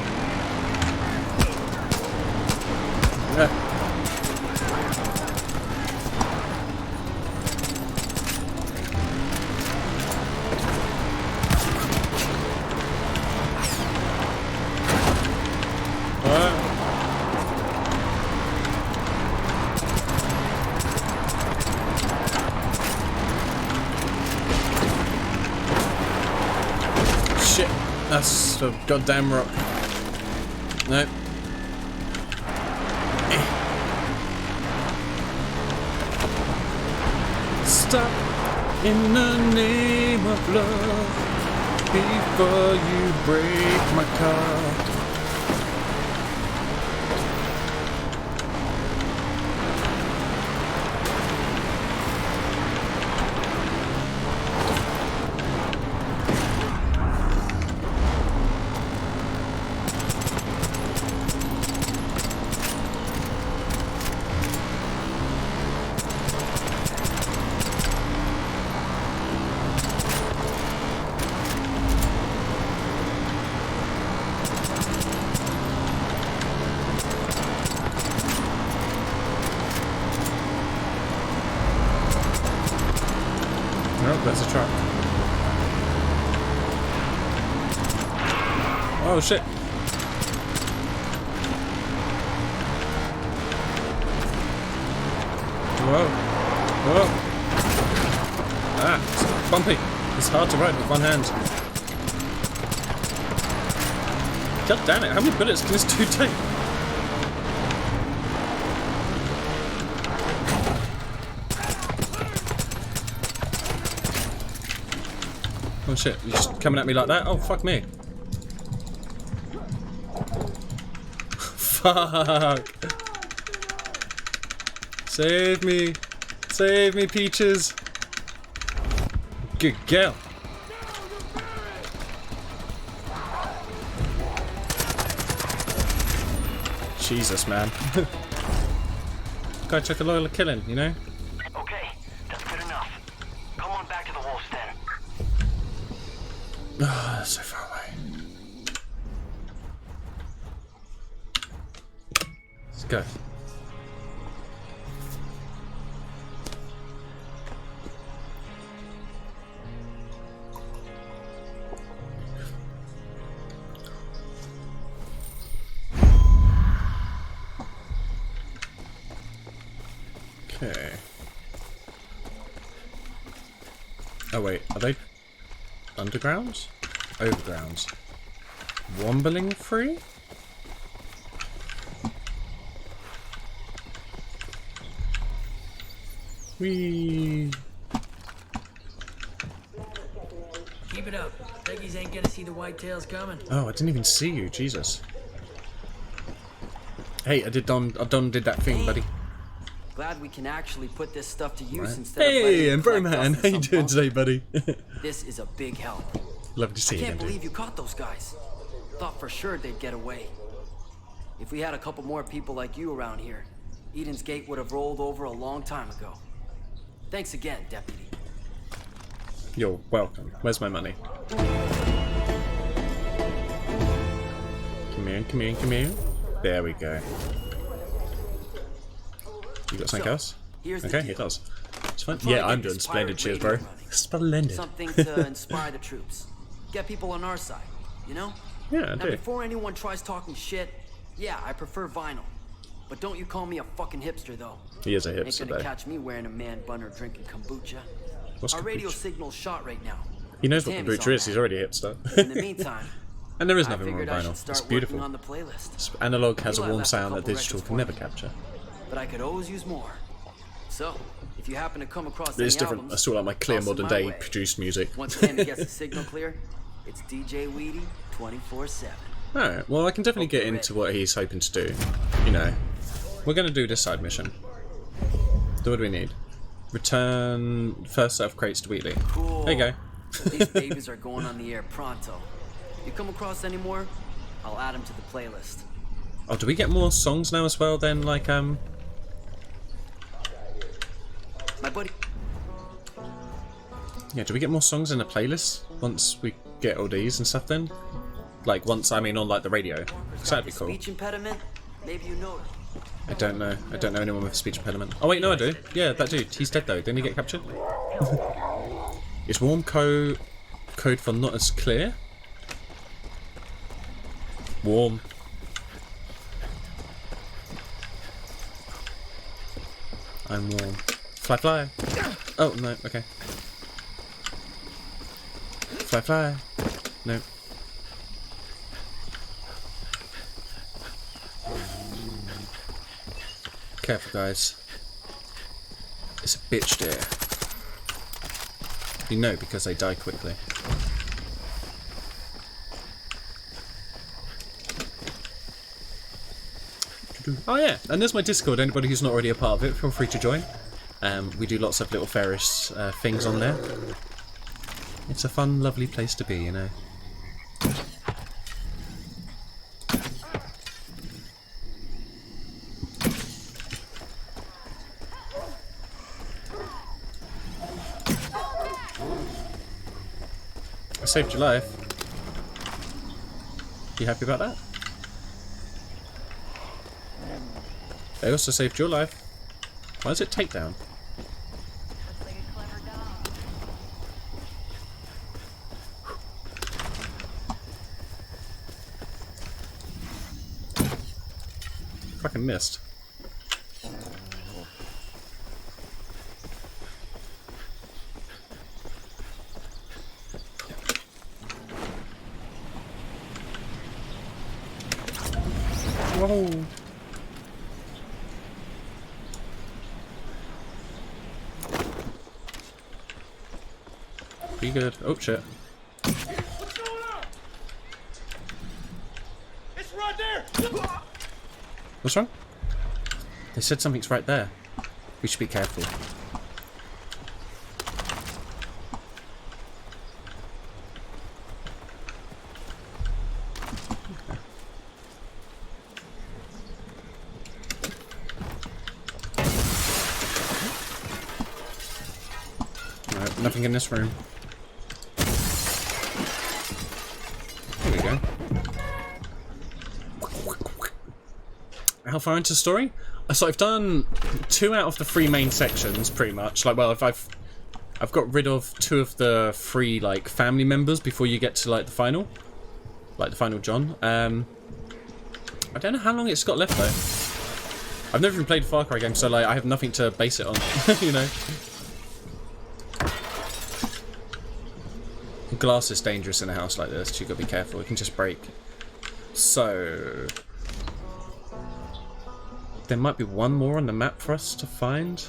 Shit, that's a goddamn rock. Nope. Stop in the name of love before you break my car. That's a truck. Oh shit. Whoa. Whoa. Ah, it's bumpy. It's hard to ride with one hand. God damn it, how many bullets can this dude take? Oh shit, you're just coming at me like that? Oh, fuck me. Fuck. Save me. Save me, Peaches. Good girl. Jesus, man. Guy took a lot of killing, you know? Okay, that's good enough. Come on back to the wolf's den. Ah, so far away. Let's go. Okay. Oh wait, are they undergrounds? Overgrounds. Wombling free? Whee! Keep it up. Peggies ain't gonna see the whitetails coming. Oh, I didn't even see you, Jesus. Hey, I did Don did that thing, buddy. Glad we can actually put this stuff to use Right. instead of letting Hey, it and collect Broman, dust how in you some doing bunker. today, buddy? This is a big help. Lovely to see I you can't again, believe dude. you caught those guys. Thought for sure they'd get away. If we had a couple more people like you around here, Eden's Gate would have rolled over a long time ago. Thanks again, Deputy. You're welcome. Where's my money? Come here, come here, come here. There we go. You got something else? Here's the Okay, deal. it does. It's fine. Trying to Yeah, get I'm this doing splendid. pirate Cheers, bro. radio running. Splendid. Something to inspire the troops. Get people on our side, you know? Yeah, I Now, do. before anyone tries talking shit, yeah, I prefer vinyl. But don't you call me a fucking hipster, though. He is a Ain't hipster, gonna though. catch me wearing a man bun or drinking kombucha. What's Our radio kombucha? signal's shot right now. He knows what Tammy's kombucha on is. that. He's already a hipster. In the meantime, And there is I nothing wrong with figured I should vinyl. start It's beautiful. working on the playlist. Analog has a Eli warm left a sound that couple digital records can for never me. capture. But I could always use more. So, if you happen to come across It's any different. albums, I still like my clear toss 'em modern my day way. produced music. Once Tammy gets the signal clear, it's DJ Weedy 24/7. Alright, well I can definitely get Okay, into what he's hoping to do. You know. We're gonna do this side mission. So what do we need? Return first set of crates to Wheatley. Cool. There you go. These babies are going on the air pronto. You come across any more, I'll add them to the playlist. Oh, do we get more songs now as well then, like, My buddy. yeah, do we get more songs in the playlist once we get all these and stuff then? Like, once, I mean, on, like, the radio. 'Cause that'd be cool. Speech impediment? Maybe you know it. I don't know. I don't know anyone with a speech impediment. Oh, wait, no, I do. Yeah, that dude. He's dead, though. Didn't he get captured? Is warm code for not as clear? Warm. I'm warm. Fly, fly. Oh, no, okay. Fly, fly. No. Careful, guys. It's a bitch deer. You know, because they die quickly. Oh yeah, and there's my Discord. Anybody who's not already a part of it, feel free to join. We do lots of little Ferris things on there. It's a fun, lovely place to be, you know. I saved your life. You happy about that? I also saved your life. Why is it takedown? fucking missed. Whoa. Be good. Oh shit. What's going on? It's right there. What's wrong? They said something's right there. We should be careful. Alright, nothing in this room. There we go. How far into the story? So I've done 2 out of the 3 main sections, pretty much. Like, well, I've got rid of 2 of the 3 like family members before you get to like the final John. I don't know how long it's got left though. I've never even played a Far Cry game, so like I have nothing to base it on, you know. Glass is dangerous in a house like this. You gotta be careful. It can just break. So. There might be one more on the map for us to find.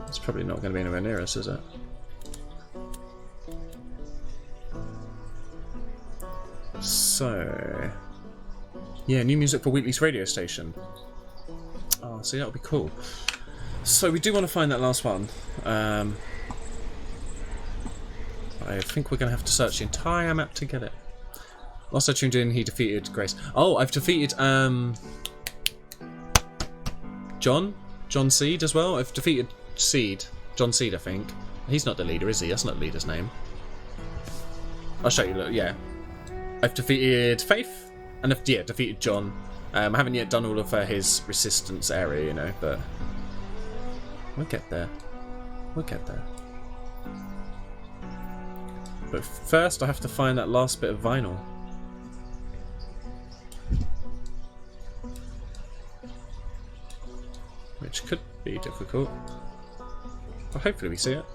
It's probably not going to be anywhere near us, is it? So... yeah, new music for Wheatley's radio station. Oh, see, that would be cool. So we do want to find that last one. I think we're going to have to search the entire map to get it. Last I tuned in, he defeated Grace. Oh, I've defeated John Seed as well. I've defeated Seed. John Seed, I think. He's not the leader, is he? That's not the leader's name. I'll show you. Look, yeah. I've defeated Faith, and I've defeated John. I haven't yet done all of his resistance area, you know, but we'll get there. We'll get there. But first, I have to find that last bit of vinyl. Which could be difficult. But hopefully we see it.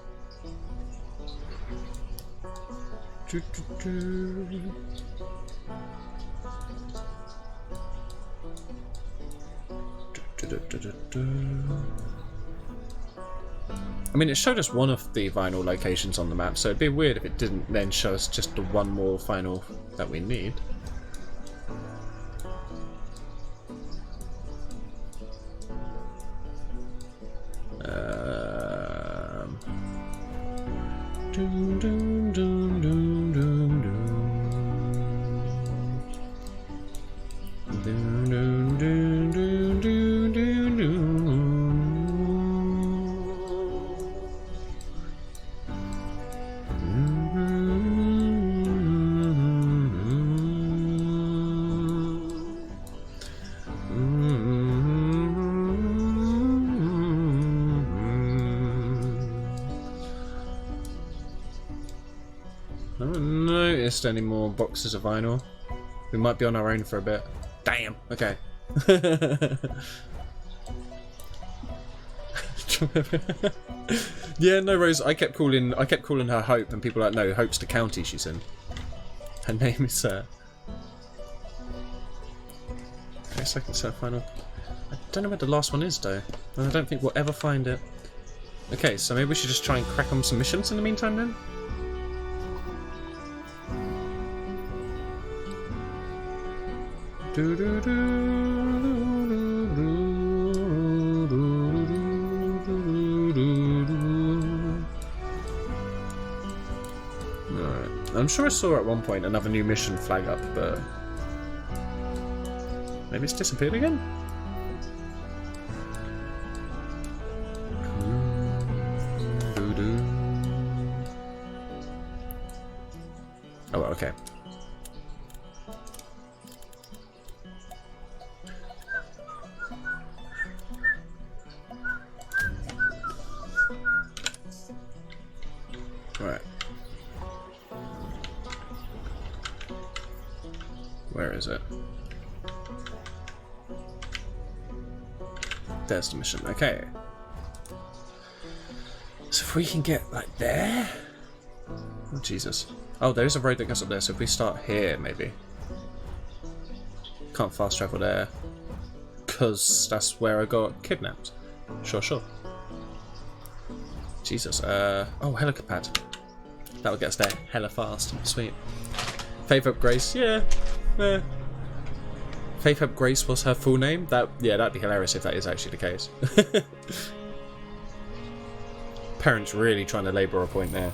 I mean, it showed us one of the vinyl locations on the map, so it'd be weird if it didn't then show us just the one more vinyl that we need. Doom, doom, doom, doom, doom, doom. Doom, doom, doom, doom, doom, doom, doom. I haven't noticed any more boxes of vinyl. We might be on our own for a bit. Damn. Okay. Yeah, no, Rose. I kept calling her Hope, and people were like, no, Hope's the county she's in. Her name is Okay, second set final. I don't know where the last one is though, and I don't think we'll ever find it. Okay, so maybe we should just try and crack on some missions in the meantime then. Alright. I'm sure I saw at one point another new mission flag up, but maybe it's disappeared again? Oh, well, okay. Right. Where is it? There's the mission. Okay. So if we can get like there. Oh Jesus. Oh, there's a road that goes up there. So if we start here, maybe. Can't fast travel there. Because that's where I got kidnapped. Sure, sure. Jesus. Oh, helipad. That'll get us there hella fast. Sweet. Faith Up Grace. Yeah. Faith Up Grace was her full name? That'd be hilarious if that is actually the case. Parents really trying to labour a point there.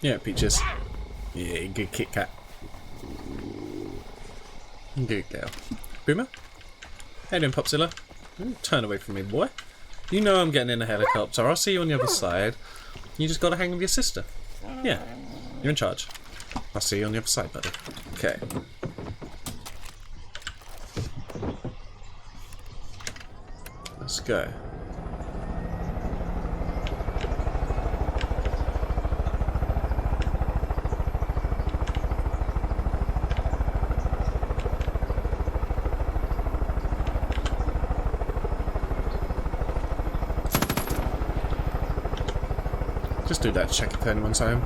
Yeah, Peaches. Yeah, good Kit Kat. Good girl. Boomer? How you doing, Popzilla? Ooh, turn away from me, boy. You know I'm getting in a helicopter. I'll see you on the other side. You just gotta hang with your sister. Yeah, you're in charge. I'll see you on the other side, buddy. Okay. Let's go. Just do that to check if anyone's home.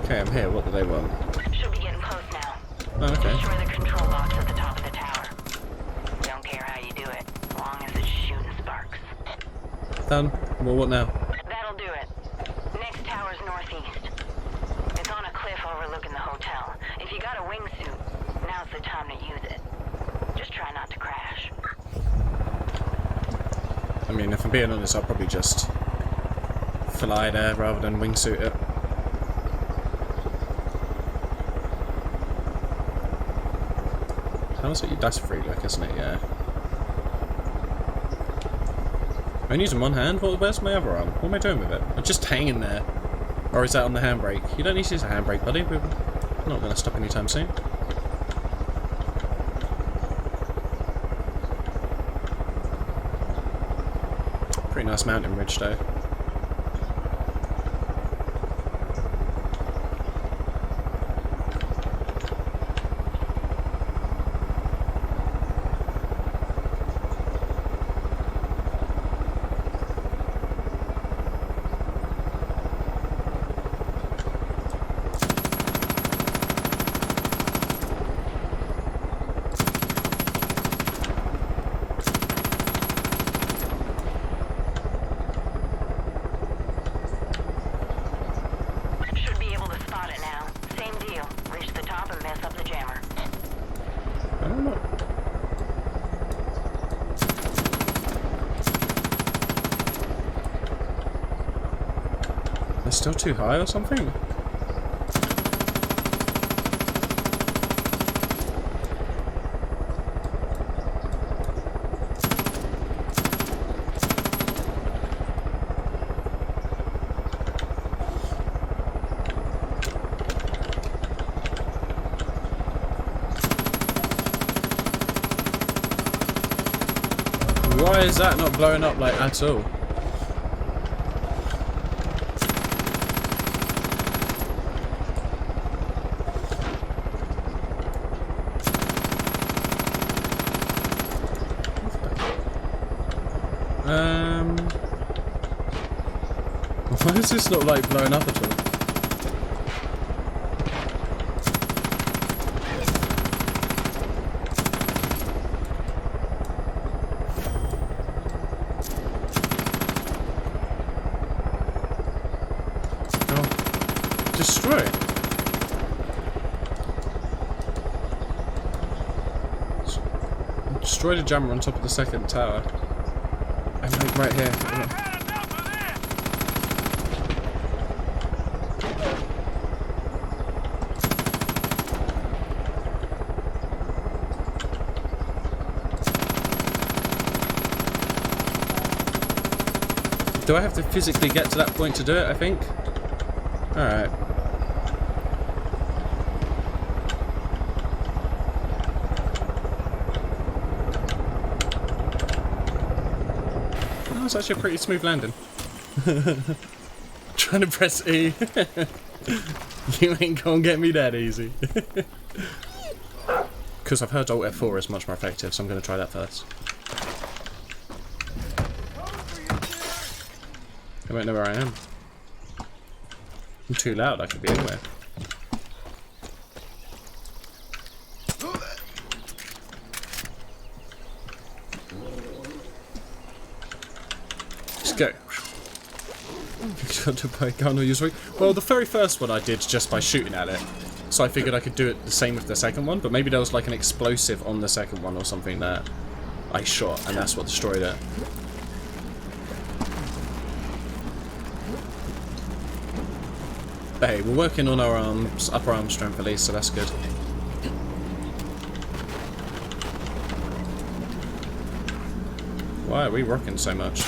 Okay, I'm here. What do they want? Should be getting close now. Oh, okay. Destroy the control box at the top of the tower. Don't care how you do it, as long as it's shooting sparks. Done. Well, what now? That'll do it. Next tower's northeast. It's on a cliff overlooking the hotel. If you got a wingsuit, now's the time to use it. Just try not to crash. I mean, if I'm being honest, I'll probably just fly there rather than wingsuit it. That's free look, isn't it? Yeah. I'm using one hand. Where's my other arm? What am I doing with it? I'm just hanging there. Or is that on the handbrake? You don't need to use a handbrake, buddy. We're not going to stop anytime soon. Pretty nice mountain ridge, though. They're still too high or something? Why is that not blowing up like at all? Why is this not like blowing up at all? Oh, destroy it. Destroy the jammer on top of the second tower. And like right here. Do I have to physically get to that point to do it, I think? Alright. That was actually a pretty smooth landing. Trying to press E. You ain't gonna get me that easy. Because I've heard Alt F4 is much more effective, so I'm going to try that first. I don't know where I am. I'm too loud, I could be anywhere. Just go. Well, the very first one I did just by shooting at it. So I figured I could do it the same with the second one, but maybe there was like an explosive on the second one or something that I shot, and that's what destroyed it. But hey, we're working on our arms, upper arm strength at least, so that's good. Why are we rocking so much?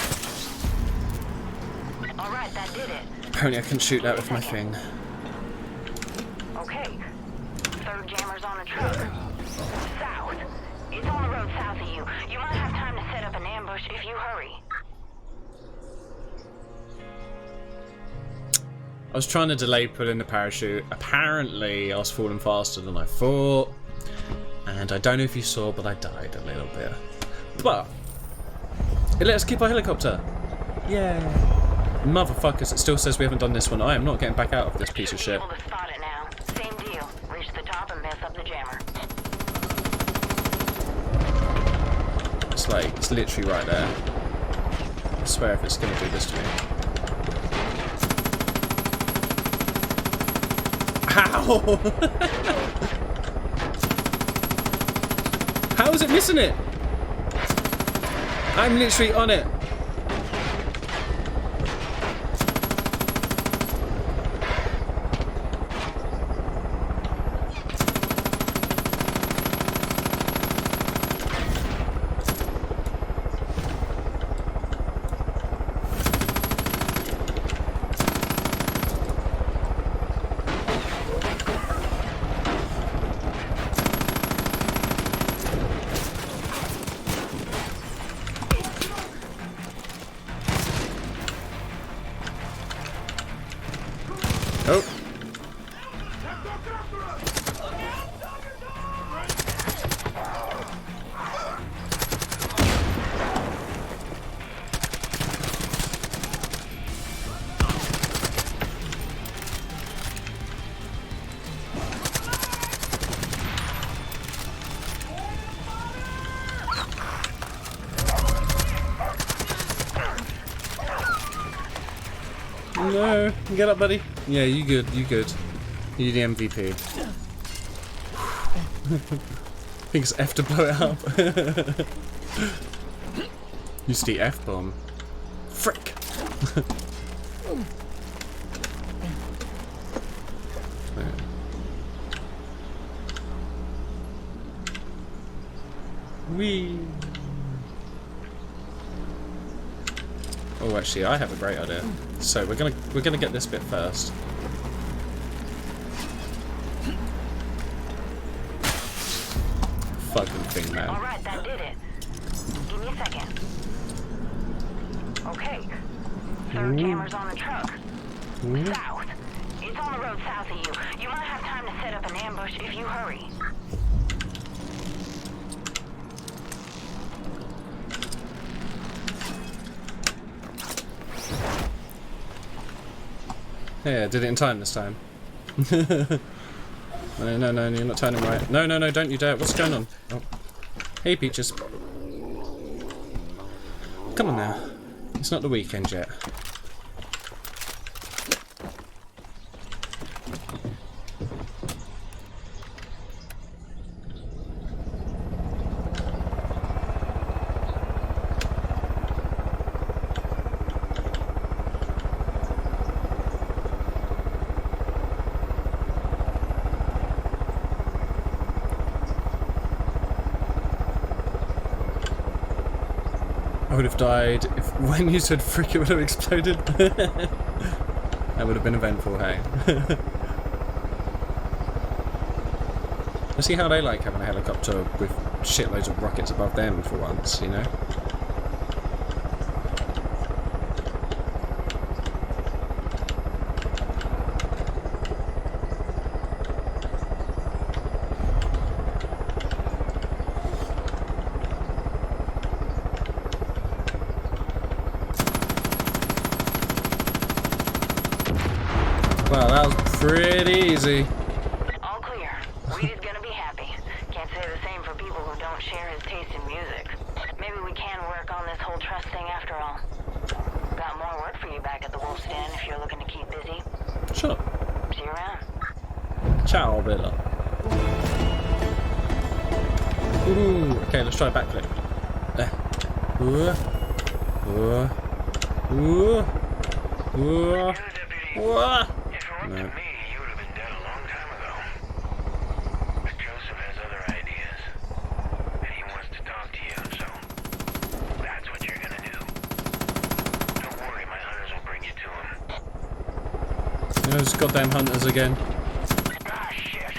Alright, that did it. Apparently I can shoot that with my thing. Okay. Third jammer's on a truck. South. It's on the road south of you. You might have time to set up an ambush if you hurry. I was trying to delay pulling the parachute. Apparently I was falling faster than I thought. And I don't know if you saw, but I died a little bit. But it let us keep our helicopter. Yeah. Motherfuckers, it still says we haven't done this one. I am not getting back out of this piece of shit. Able to spot it now. Same deal. Reach the top and mess up the jammer. It's like, it's literally right there. I swear if it's gonna do this to me. Ow! How is it missing it? I'm literally on it. Oh. No, get up, buddy. Yeah, you good, you good. You're the MVP. I think it's F to blow it up. Use the F-bomb. Frick! Whee! Oh, actually, I have a great idea. So we're gonna get this bit first. Fucking thing, man. Alright, that did it. Give me a second. Okay. Third jammer's on a truck. South. It's on the road south of you. You might have time to set up an ambush if you hurry. Yeah, did it in time this time. No, no, no, you're not turning right. No, no, no, don't you dare. What's going on? Oh. Hey, Peaches. Come on now. It's not the weekend yet. would have died if when you said frick it would have exploded. That would have been eventful, hey. I see how they like having a helicopter with shitloads of rockets above them for once, you know? Well, that was pretty easy. All clear. Wheaty's gonna be happy. Can't say the same for people who don't share his taste in music. Maybe we can work on this whole trust thing after all. Got more work for you back at the Wolf's Den if you're looking to keep busy. Sure. See you around. Ciao, Villa. Ooh, okay, let's try a backflip. If it weren't for me, you would have been dead a long time ago. But Joseph has other ideas. And he wants to talk to you, so that's what you're gonna do. Don't worry, my hunters will bring you to him. Those goddamn hunters again. Ah, shit.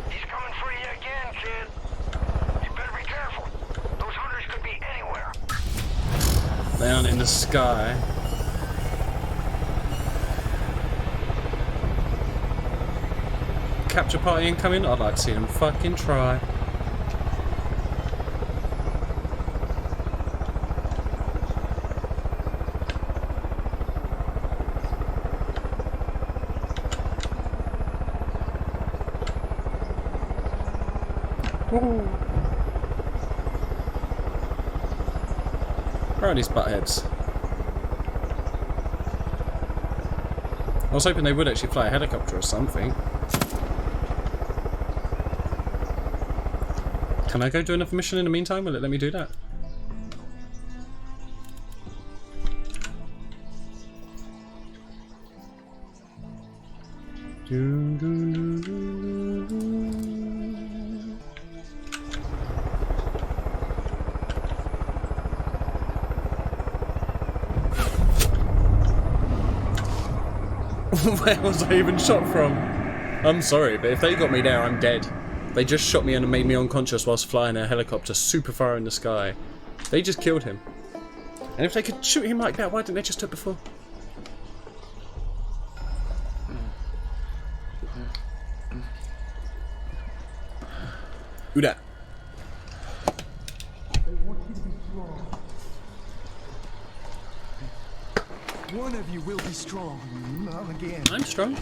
He's coming for you again, kid. You better be careful. Those hunters could be anywhere. They aren't in the sky. Capture party incoming? I'd like to see them fucking try. Woo. Where are these buttheads? I was hoping they would actually fly a helicopter or something. Can I go do another mission in the meantime? Will it let me do that? Where was I even shot from? I'm sorry, but if they got me there, I'm dead. They just shot me and made me unconscious whilst flying a helicopter super far in the sky. They just killed him. And if they could shoot him like that, why didn't they just do it before? Who that? One of you will be strong. Not again. I'm strong.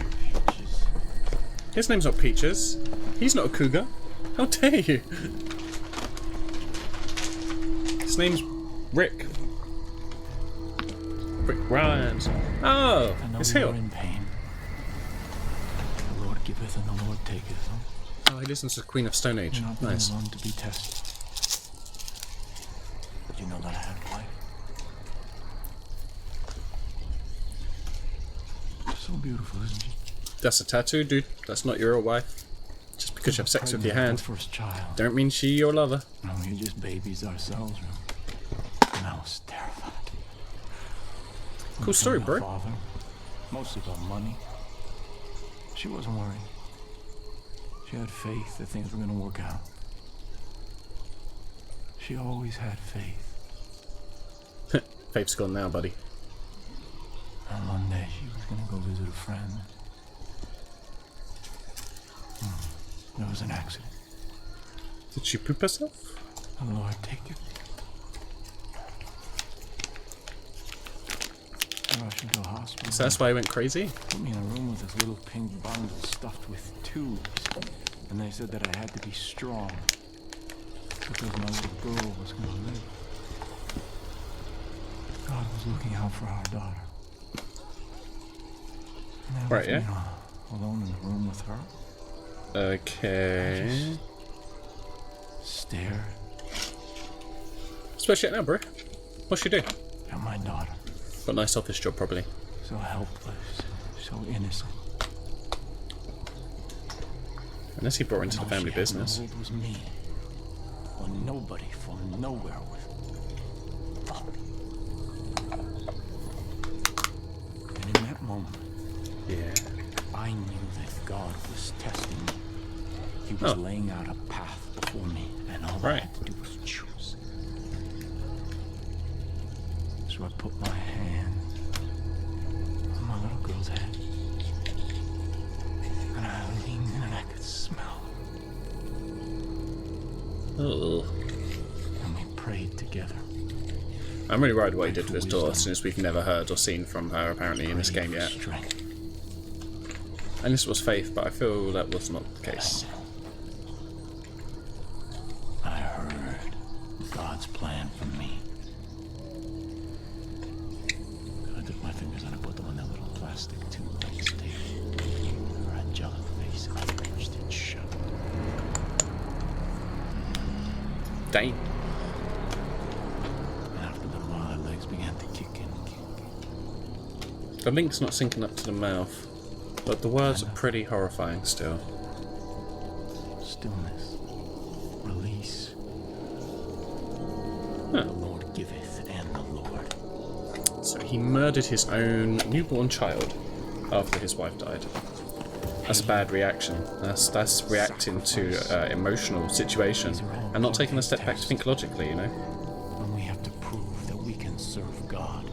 His name's not Peaches. He's not a cougar. How dare you? His name's Rick. Rick Grimes. Oh, it's Hill. In pain. The Lord giveth and the Lord taketh. Oh, he listens to Queen of Stone Age. You're not Nice. alone to be tested. Did you know that I had a wife? So beautiful, isn't she? That's a tattoo, dude. That's not your real wife. Just because you have sex with your hand, First child. don't mean she your lover. No, we're just babies ourselves. And I was terrified. Cool story, My bro. father, mostly about money. She wasn't worried. She had faith that things were going to work out. She always had faith. Faith's gone now, buddy. And one day she was going to go visit a friend. There was an accident. Did she poop herself? The Lord take it. I rushed into a hospital. So that's why I went crazy? Put me in a room with this little pink bundle stuffed with tubes. And they said that I had to be strong. Because my little girl was going to live. God was looking out for our daughter. And they Right, left yeah. me alone in the room with her. Okay. Stared Where's she at now, bro? What's she do? at my daughter. Got a nice office job, probably. So helpless, so innocent. Unless he brought her into the All family she had to business. hold was me. Well, nobody from nowhere would. Fuck. moment. Yeah. I knew that God was testing me. He was laying out a path before me, and all I had to do was choose. So I put my hand on my little girl's head, and I leaned in and I could smell. Oh. And we prayed together. I'm really worried what he did to his daughter, since we've never heard or seen from her apparently in this game yet. Strength. And this was faith, but I feel that was not the case. I heard God's plan for me. I took my fingers and I put them on that little plastic tube like a stick. Her angelic face, and I punched it shut. Dang. And after a little while, her legs began to kick in. The link's not syncing up to the mouth, but the words are pretty horrifying still. Stillness. Release. Huh. The Lord giveth, and the Lord. So he murdered his own newborn child after his wife died. That's a bad reaction. That's reacting to emotional situation and not taking a step back to think logically, you know? And we have to prove that we can serve God.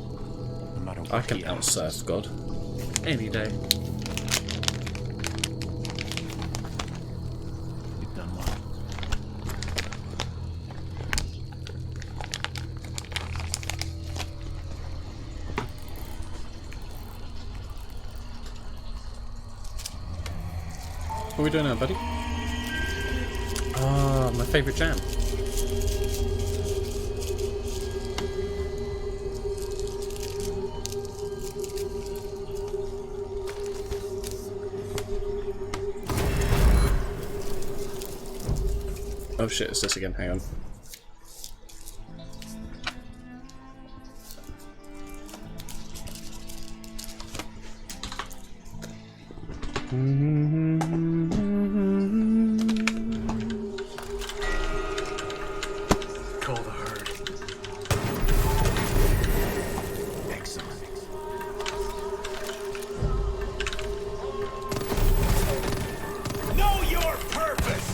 No matter what I can He asks. outserve God any day. We've done well. What are we doing now, buddy? Ah, my favourite jam. Oh shit, it's this again, hang on. Call the herd. Excellent. Know your purpose!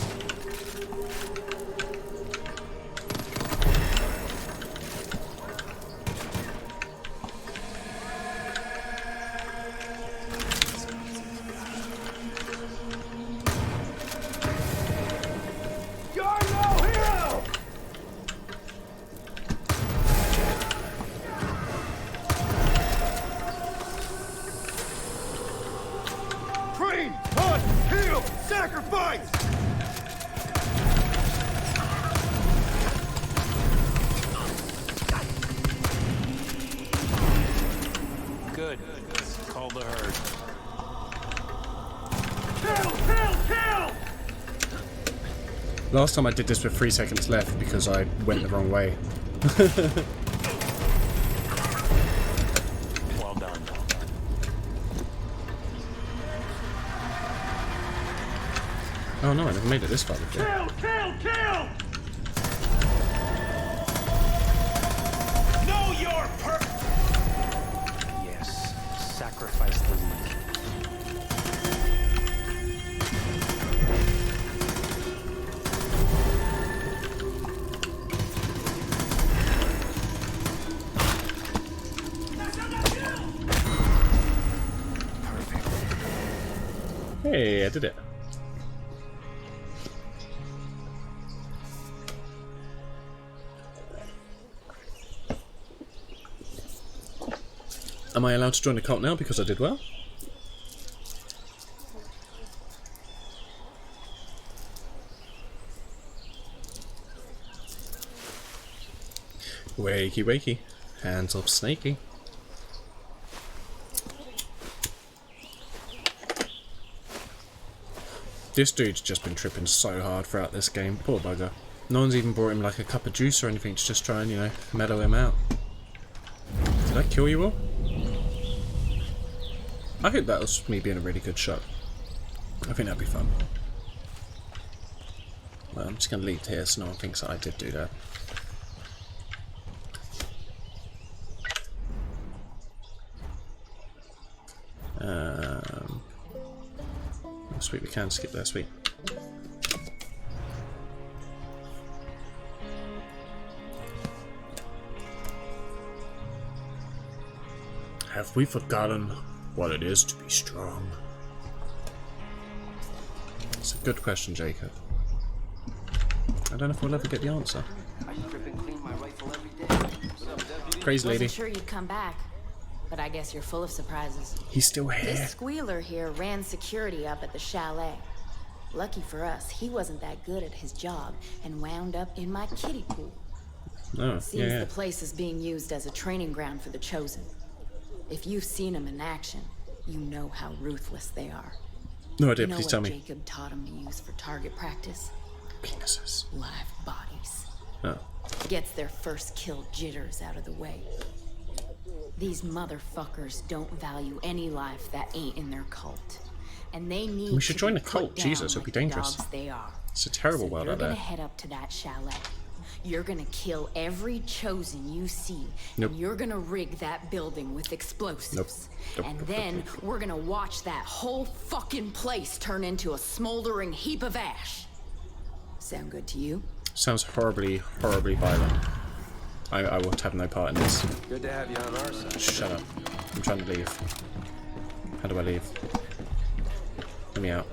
You're no hero! Train, hunt, heal, sacrifice! Good. Call the herd. Kill, kill, kill! Last time I did this with 3 seconds left because I went the wrong way. Well done. Oh no, I never made it this far before. Kill, kill, kill! Know your purpose! Yes. Sacrifice the weak. Hey, I did it. Am I allowed to join the cult now because I did well? Wakey wakey. Hands off Snakey. This dude's just been tripping so hard throughout this game. Poor bugger. No one's even brought him like a cup of juice or anything to just try and, you know, mellow him out. Did I kill you all? I hope that was me being a really good shot. I think that'd be fun. Well, I'm just going to leave it here so no one thinks that I did do that. Sweet, we can skip there, sweet. Have we forgotten what it is to be strong? It's a good question, Jacob. I don't know if we'll ever get the answer. I strip and clean my rifle every day. Crazy lady. Wasn't sure you'd come back, but I guess you're full of surprises. He's still here. This squealer here ran security up at the chalet. Lucky for us, he wasn't that good at his job and wound up in my kiddie pool. Oh, Seems yeah. the place is being used as a training ground for the Chosen. If you've seen them in action, you know how ruthless they are. No idea, You know please what tell me. Jacob taught him to use for target practice? Penises. Live bodies. Oh. Gets their first kill jitters out of the way. These motherfuckers don't value any life that ain't in their cult. And they need We should to join be the cult. put down Jesus, it'll like be the dangerous. dogs they are. It's a terrible So world you're out gonna there. head up to that chalet. You're gonna kill every Chosen you see. Nope. And you're gonna rig that building with explosives. Nope. And Nope. then we're gonna watch that whole fucking place turn into a smoldering heap of ash. Sound good to you? Sounds horribly, horribly violent. I will have no part in this. Good to have you on our side. Shut up. I'm trying to leave. How do I leave? Let me out.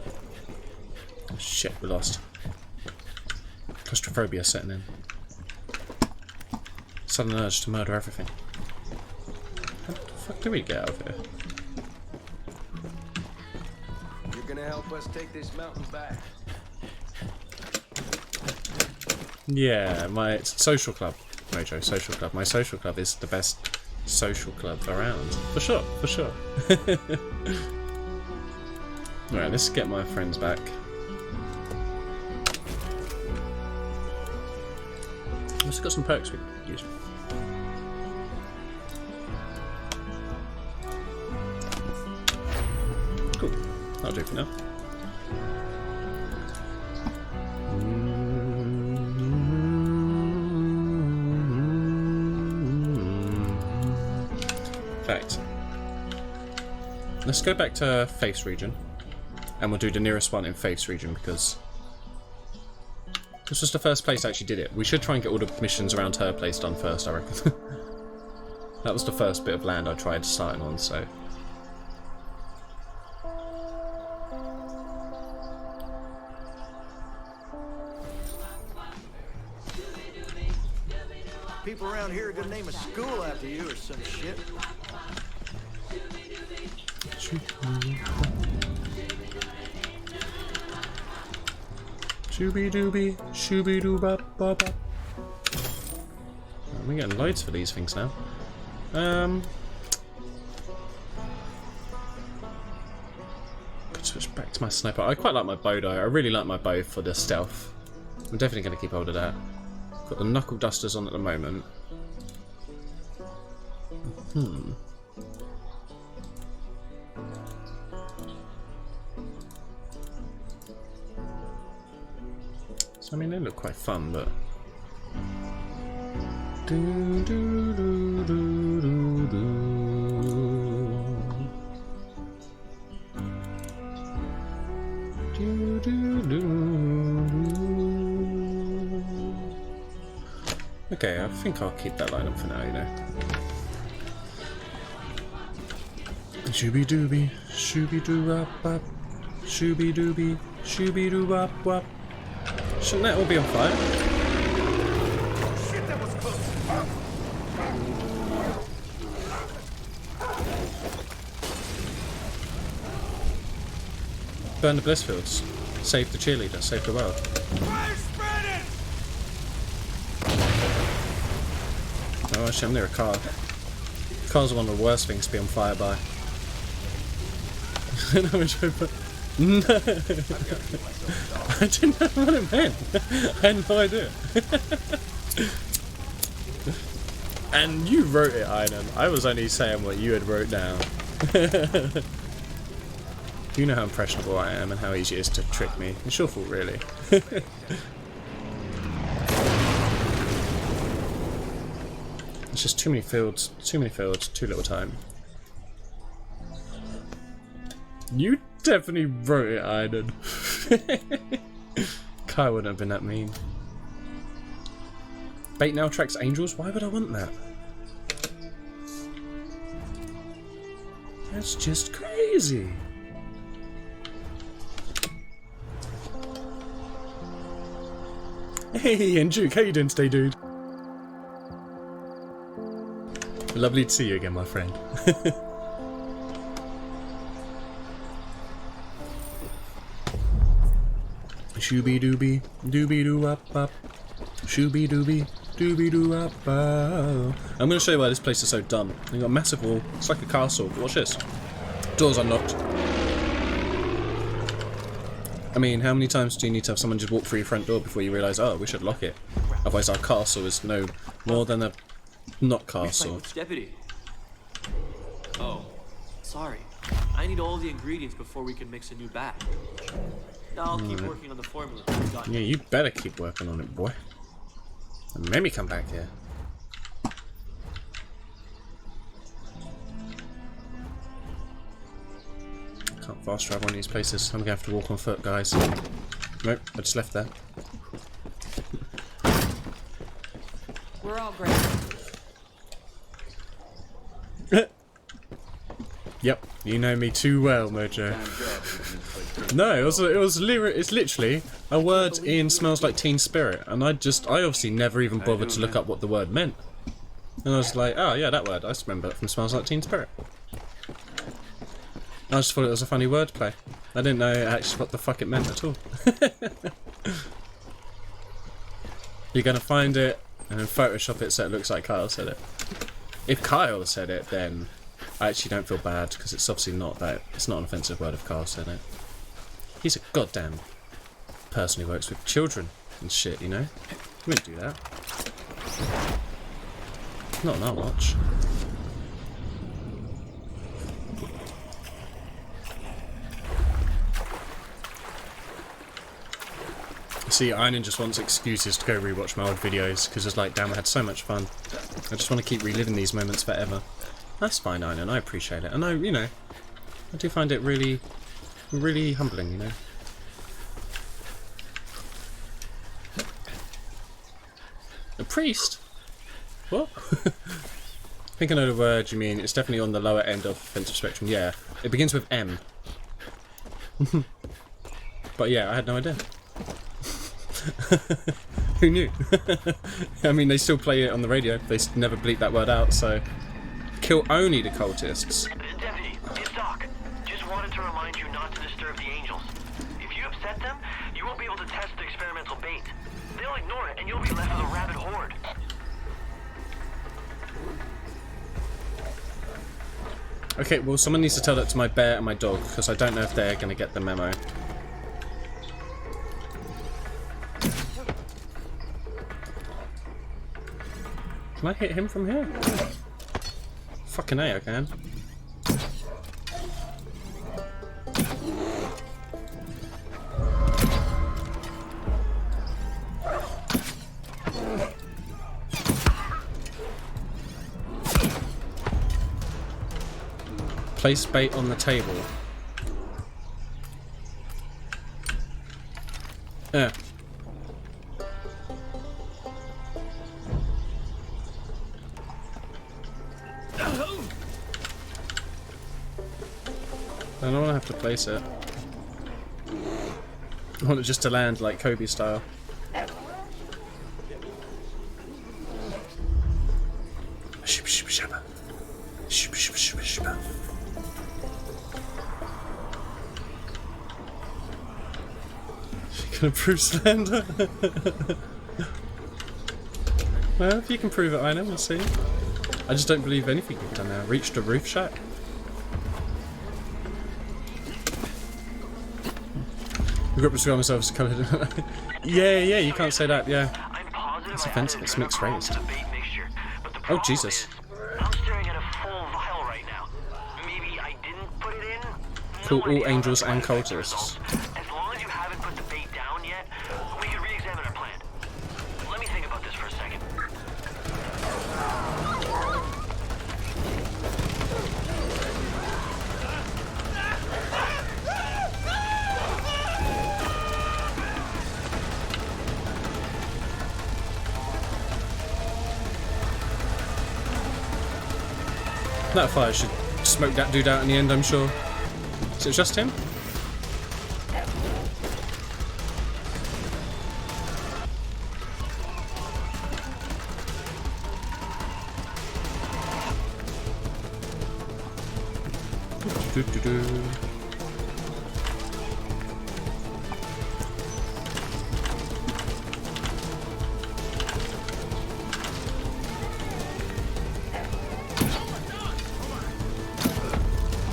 Oh, shit, we lost. Claustrophobia setting in. Sudden urge to murder everything. How the fuck do we get out of here? You're gonna help us take this mountain back. Yeah, my social club. Mojo, social club. My social club is the best social club around. For sure, for sure. Alright, let's get my friends back. I've also got some perks we can use. Cool. That'll do for now. Fact. Let's go back to Faith's region, and we'll do the nearest one in Faith's region because this was the first place I actually did it. We should try and get all the missions around her place done first, I reckon. That was the first bit of land I tried starting on, so. People around here are gonna name a school after you or some shit. Shooby dooby, shooby doo bop bop bop. We're getting loads for these things now. Switch back to my sniper. I quite like my bow though. I really like my bow for the stealth. I'm definitely going to keep hold of that. Got the knuckle dusters on at the moment. So I mean, they look quite fun, but. Do, do, do, do, do, do. Do, do, do. Okay, I think I'll keep that lineup for now, you know. Shooby dooby, shooby doo wop wop, shooby dooby, shooby doo wop wop. Shouldn't that all be on fire? Shit, that was close. Burn the Blissfields. Save the cheerleader. Save the world. Fire spreading! Oh, actually, I'm near a car. Cars are one of the worst things to be on fire by. No, no. I didn't know what it meant. I had no idea. And you wrote it, Inan. I was only saying what you had wrote down. You know how impressionable I am and how easy it is to trick me. It's your fault, really. It's just too many fields, too little time. You Definitely wrote it, Iron. Kai wouldn't have been that mean. Bait now attracts angels? Why would I want that? That's just crazy. Hey, and Duke, how you doing today, dude? Lovely to see you again, my friend. Shooby dooby, dooby doo up up. Shooby dooby, dooby doo up up. I'm going to show you why this place is so dumb. They've got a massive wall. It's like a castle. Watch this. Door's unlocked. I mean, how many times do you need to have someone just walk through your front door before you realise, oh, we should lock it? Otherwise our castle is no more than a not castle. Deputy. Oh, sorry. I need all the ingredients before we can mix a new batch. Now I'll keep working on the formula. Yeah, you better keep working on it, boy. And maybe come back here. Can't fast travel on these places. I'm gonna have to walk on foot, guys. Nope, I just left there. We're all great. Yep, you know me too well, Mojo. No, it's literally a word in Smells Like Teen Spirit, and I obviously never even bothered to look up what the word meant. And I was like, oh yeah, that word, I just remember it from Smells Like Teen Spirit. I just thought it was a funny wordplay. I didn't know actually what the fuck it meant at all. You're gonna find it and then Photoshop it so it looks like Kyle said it. If Kyle said it, then I actually don't feel bad because it's obviously not that. It's not an offensive word if Kyle said it. He's a goddamn person who works with children and shit, you know. He wouldn't do that. Not on our watch. See, Iron just wants excuses to go rewatch my old videos because it's like, damn, I had so much fun. I just want to keep reliving these moments forever. That's fine, Iron, I appreciate it. And I do find it really, really humbling, you know. A priest? What? I think I know the word you mean. It's definitely on the lower end of offensive spectrum. Yeah, it begins with M. But yeah, I had no idea. Who knew? I mean, they still play it on the radio. They never bleep that word out, so... Kill only the cultists. Deputy, it's Doc. Just wanted to remind you not to disturb the angels. If you upset them, you won't be able to test the experimental bait. They'll ignore it, and you'll be left with a rabid horde. Okay, well, someone needs to tell that to my bear and my dog, because I don't know if they're going to get the memo. Can I hit him from here? Fucking A, I can. Place bait on the table. Yeah. I don't want to have to place it. I want it just to land like Kobe style. She can improve slander. Well, if you can prove it, I know, we'll see. I just don't believe anything you've done now. Reached a roof shack. Regret describing myself as coloured. Yeah, you can't say that, yeah. It's offensive, it's mixed race. Oh, Jesus. I'm staring at a full vial right now. Maybe I didn't put it in? Kill all angels and cultists. As long as you haven't put the bait down yet, we can re-examine our plan. Let me think about this for a second. That fire should smoke that dude out in the end, I'm sure. Is it just him?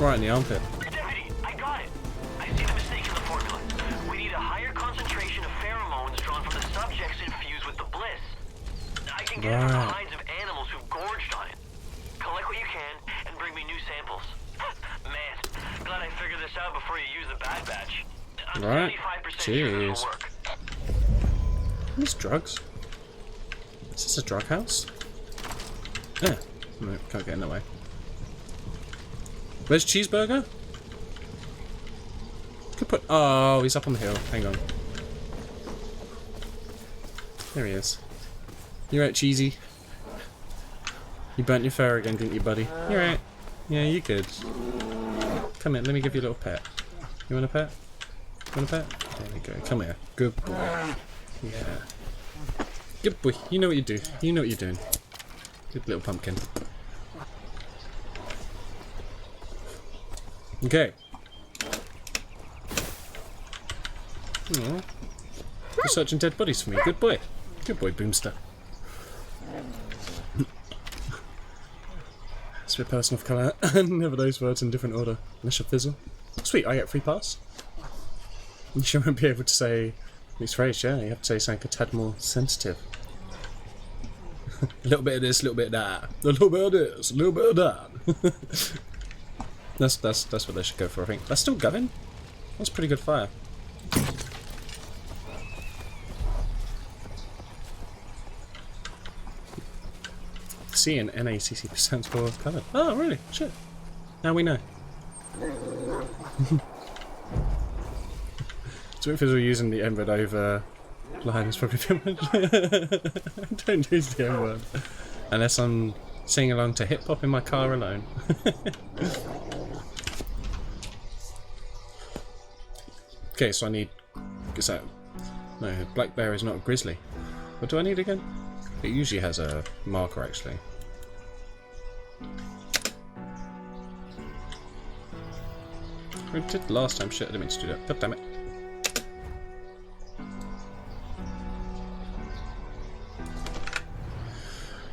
Right in the armpit. Deputy, I got it. I see the mistake in the formula. We need a higher concentration of pheromones drawn from the subjects infused with the bliss. I can get it from the hides of animals who've gorged on it. Collect what you can and bring me new samples. Man, glad I figured this out before you use the bad batch. I'm Right. 75% sure this Jeez. will work. These drugs? Is this a drug house? Yeah. No, can't get in the way. Where's Cheeseburger? Could put. Oh, he's up on the hill. Hang on. There he is. You right, Cheesy? You burnt your fur again, didn't you, buddy? You right? Yeah, you good. Come here, let me give you a little pet. You want a pet? You want a pet? There we go. Come here. Good boy. Yeah. Good boy. You know what you do. You know what you're doing. Good little pumpkin. Okay. Aww. You're searching dead bodies for me. Good boy. Good boy, Boomster. It's a bit person of colour. Never those words in different order. Unless you're Fizzle. Sweet, I get free pass. You sure won't be able to say these phrases, yeah? You have to say something a tad more sensitive. A little bit of this, a little bit of that. A little bit of this, a little bit of that. That's what they should go for, I think. That's still going? That's pretty good fire. C and NACC percent for covered. Oh, really? Shit. Now we know. So if we're using the N-word over line, it's probably too much. Don't use the N-word. Unless I'm singing along to hip-hop in my car alone. Okay, so I need... Is that... No, black bear is not a grizzly. What do I need again? It usually has a marker, actually. We did last time. Shit, I didn't mean to do that. God damn it.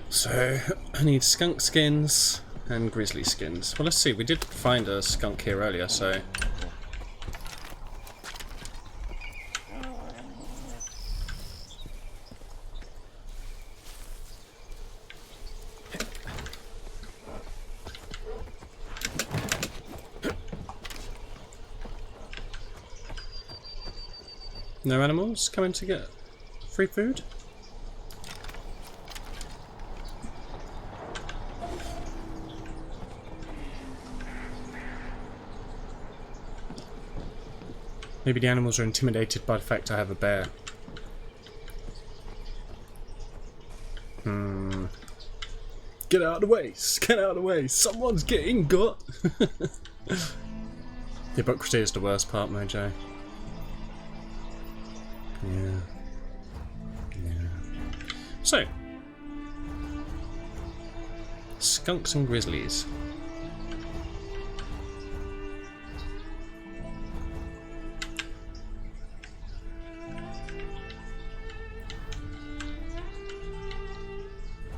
So, I need skunk skins and grizzly skins. Well, let's see. We did find a skunk here earlier, so... No animals coming to get free food? Maybe the animals are intimidated by the fact I have a bear. Get out of the way! Get out of the way! Someone's getting got! The hypocrisy is the worst part, Mojo. Yeah. So, skunks and grizzlies.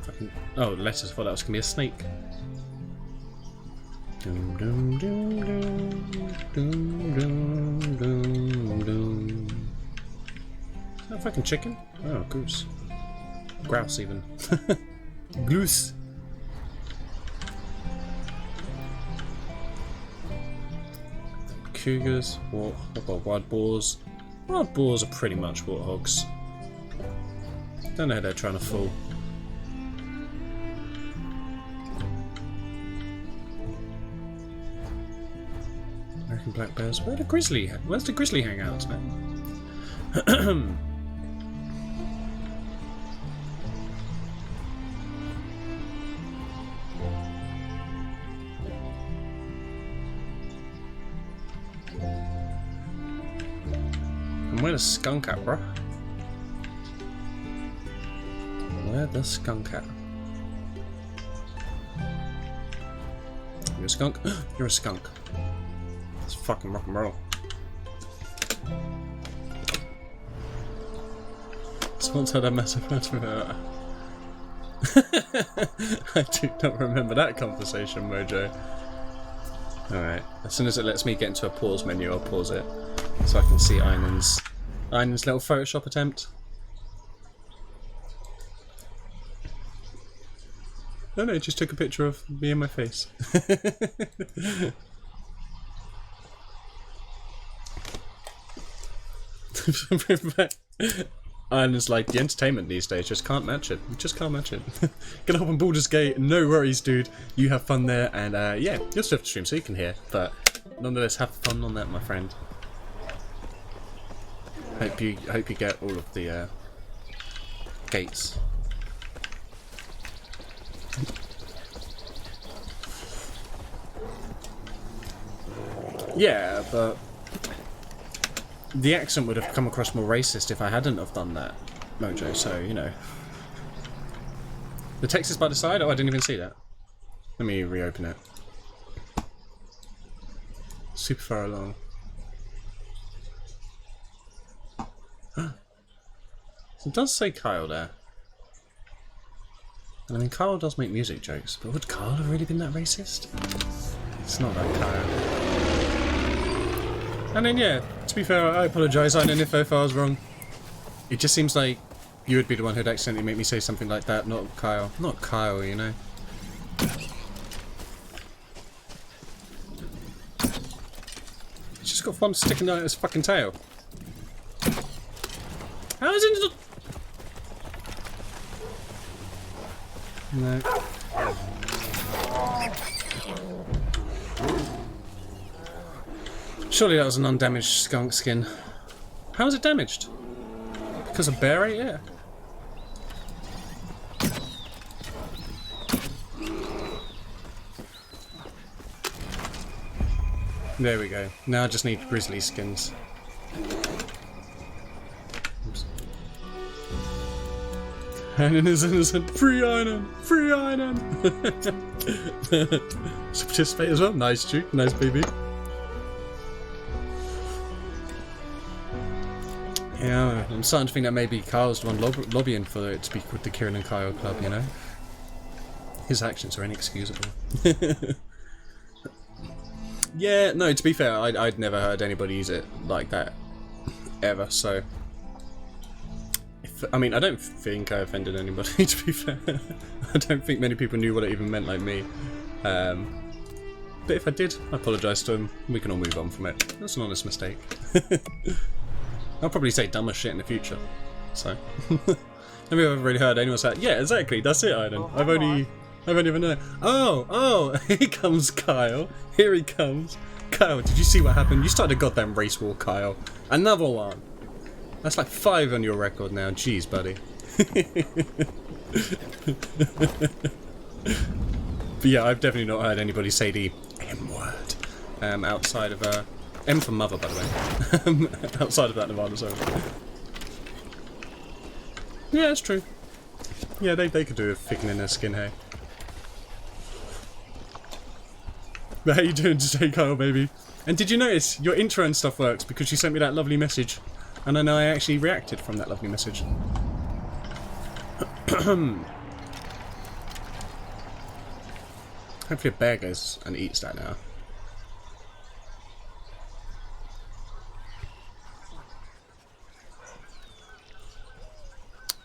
Fucking, oh, letters. I thought that was gonna be a snake. Dum dum dum dum dum dum dum dum. Is that a fucking chicken? Oh, goose. Grouse, even. Goose. Cougars, wild boars. Wild boars are pretty much warthogs. Don't know who they're trying to fool. American black bears. Where's the grizzly hang out, man? Where the skunk at, bro? Where the skunk at? You're a skunk? You're a skunk. It's fucking rock and roll. Sponsored a massive amount of I do not remember that conversation, Mojo. Alright, as soon as it lets me get into a pause menu, I'll pause it. So I can see Einan's little Photoshop attempt. No, no, just took a picture of me and my face. And it's like, the entertainment these days just can't match it. You just can't match it. Get up on Baldur's Gate, no worries, dude. You have fun there, and yeah, you'll still have to stream so you can hear, but nonetheless, have fun on that, my friend. Hope you get all of the gates. Yeah, but the accent would have come across more racist if I hadn't have done that, Mojo, so, you know. The text is by the side? Oh, I didn't even see that. Let me reopen it. Super far along. So it does say Kyle there. And I mean, Kyle does make music jokes, but would Kyle have really been that racist? It's not that Kyle. And then, yeah, to be fair, I apologise, I don't know if I was wrong. It just seems like you would be the one who'd accidentally make me say something like that, not Kyle. Not Kyle, you know. He's just got fun sticking out his fucking tail. How is it? No. Surely that was an undamaged skunk skin. How was it damaged? Because a bear ate it? There we go. Now I just need grizzly skins. Oops. Einan is innocent. Free Einan! Free Einan! So participate as well. Nice, Duke. Nice, baby. Yeah, I'm starting to think that maybe Kyle's the one lobbying for it to be called the Kieran and Kyle Club, you know? His actions are inexcusable. Yeah, no, to be fair, I'd never heard anybody use it like that, ever, so... I mean, I don't think I offended anybody, to be fair. I don't think many people knew what it even meant like me. But if I did, I apologise to him. We can all move on from it. That's an honest mistake. I'll probably say dumber shit in the future. So, maybe I've really heard anyone say, "Yeah, exactly. That's it, Einan. I've only ever known." Oh, here comes Kyle. Here he comes. Kyle, did you see what happened? You started a goddamn race war, Kyle. Another one. That's like 5 on your record now. Jeez, buddy. But yeah, I've definitely not heard anybody say the M word outside of M for mother, by the way. Outside of that Nevada zone. Yeah, that's true. Yeah, they could do a thickening their skin, hey. But how you doing today, Kyle, baby? And did you notice your intro and stuff works because you sent me that lovely message? And I know I actually reacted from that lovely message. Hopefully a bear goes and eats that now.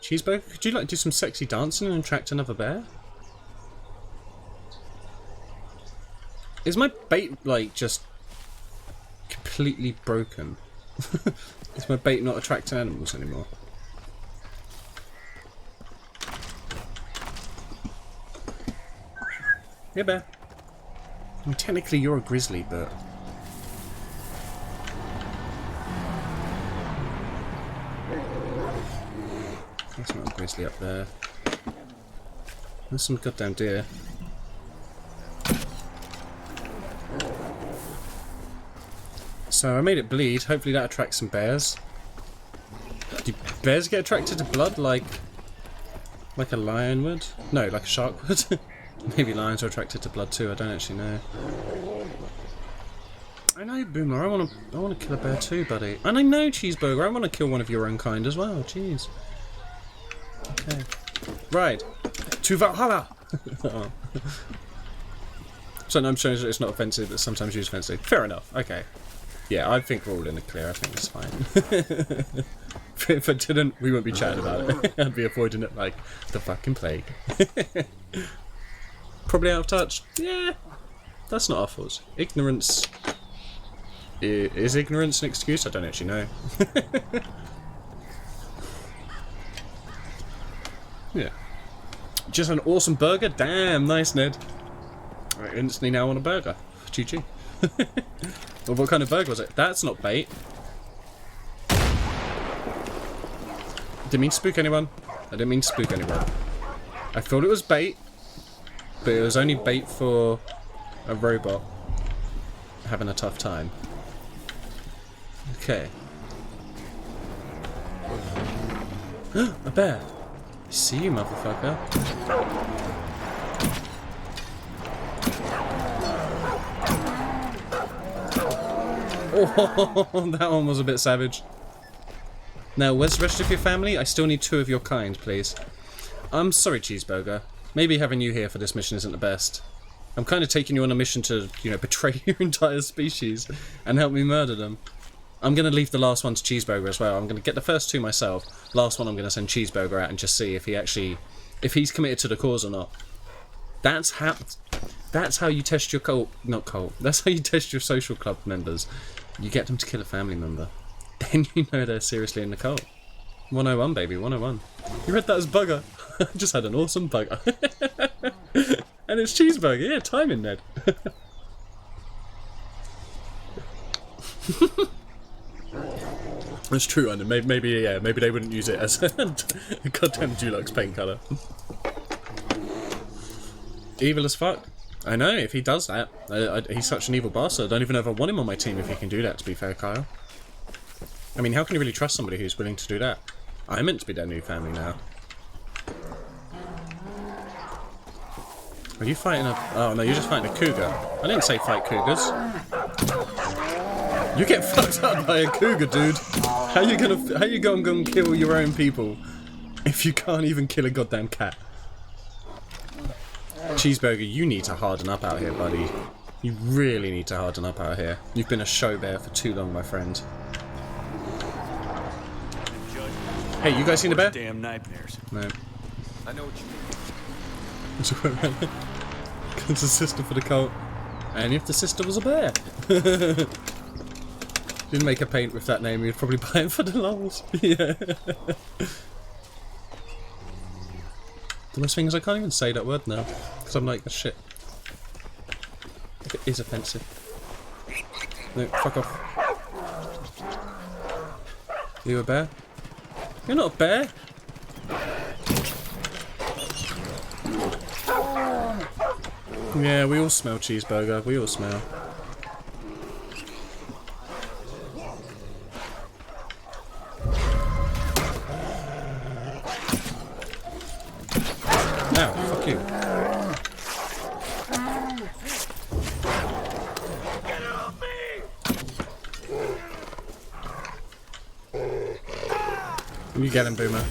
Cheeseburger, could you like do some sexy dancing and attract another bear? Is my bait like just completely broken? Is my bait not attracting animals anymore? Yeah, bear. I mean, technically you're a grizzly, but... There's not a grizzly up there. There's some goddamn deer. So I made it bleed. Hopefully that attracts some bears. Do bears get attracted to blood like a lion would? No, like a shark would. Maybe lions are attracted to blood too. I don't actually know. I know, Boomer. I want to kill a bear too, buddy. And I know, Cheeseburger. I want to kill one of your own kind as well. Jeez. Okay. Right. To Valhalla. Oh. Sometimes it's not offensive, but sometimes used offensively. Fair enough. Okay. Yeah, I think we're all in the clear. I think it's fine. If I didn't, we wouldn't be chatting about it. I'd be avoiding it like the fucking plague. Probably out of touch. Yeah. That's not our fault. Ignorance. Is ignorance an excuse? I don't actually know. Yeah. Just an awesome burger? Damn, nice, Ned. I instantly now want a burger. GG. Well, what kind of burger was it? That's not bait. Didn't mean to spook anyone. I didn't mean to spook anyone. I thought it was bait, but it was only bait for a robot having a tough time. Okay. A bear! I see you, motherfucker. Oh, that one was a bit savage. Now, where's the rest of your family? I still need 2 of your kind, please. I'm sorry, Cheeseburger. Maybe having you here for this mission isn't the best. I'm kind of taking you on a mission to, you know, betray your entire species and help me murder them. I'm going to leave the last one to Cheeseburger as well. I'm going to get the first 2 myself. Last one I'm going to send Cheeseburger out and just see if he's committed to the cause or not. That's how you test your cult, not cult. That's how you test your social club members. You get them to kill a family member. Then you know they're seriously in the cult. 101, baby, 101. You read that as bugger. I just had an awesome bugger. And it's Cheeseburger. Yeah, timing, Ned. That's true, and maybe they wouldn't use it as a goddamn Dulux paint colour. Evil as fuck. I know, if he does that, he's such an evil bastard. I don't even know if I want him on my team if he can do that, to be fair, Kyle. I mean, how can you really trust somebody who's willing to do that? I'm meant to be their new family now. Are you fighting a... Oh, no, you're just fighting a cougar. I didn't say fight cougars. You get fucked up by a cougar, dude. How you gonna kill your own people if you can't even kill a goddamn cat? Cheeseburger, you need to harden up out here, buddy. You really need to harden up out here. You've been a show bear for too long, my friend. Hey, you guys seen a bear? Damn nightmares. I No. know what you mean. It's a sister for the cult. And if the sister was a bear. Didn't make a paint with that name, you'd probably buy it for the lols. Yeah. The worst thing is I can't even say that word now. Because I'm like, oh, shit. If it is offensive. No, fuck off. Are you a bear? You're not a bear. Yeah, we all smell Cheeseburger. We all smell. Now, fuck you. You get him, Boomer.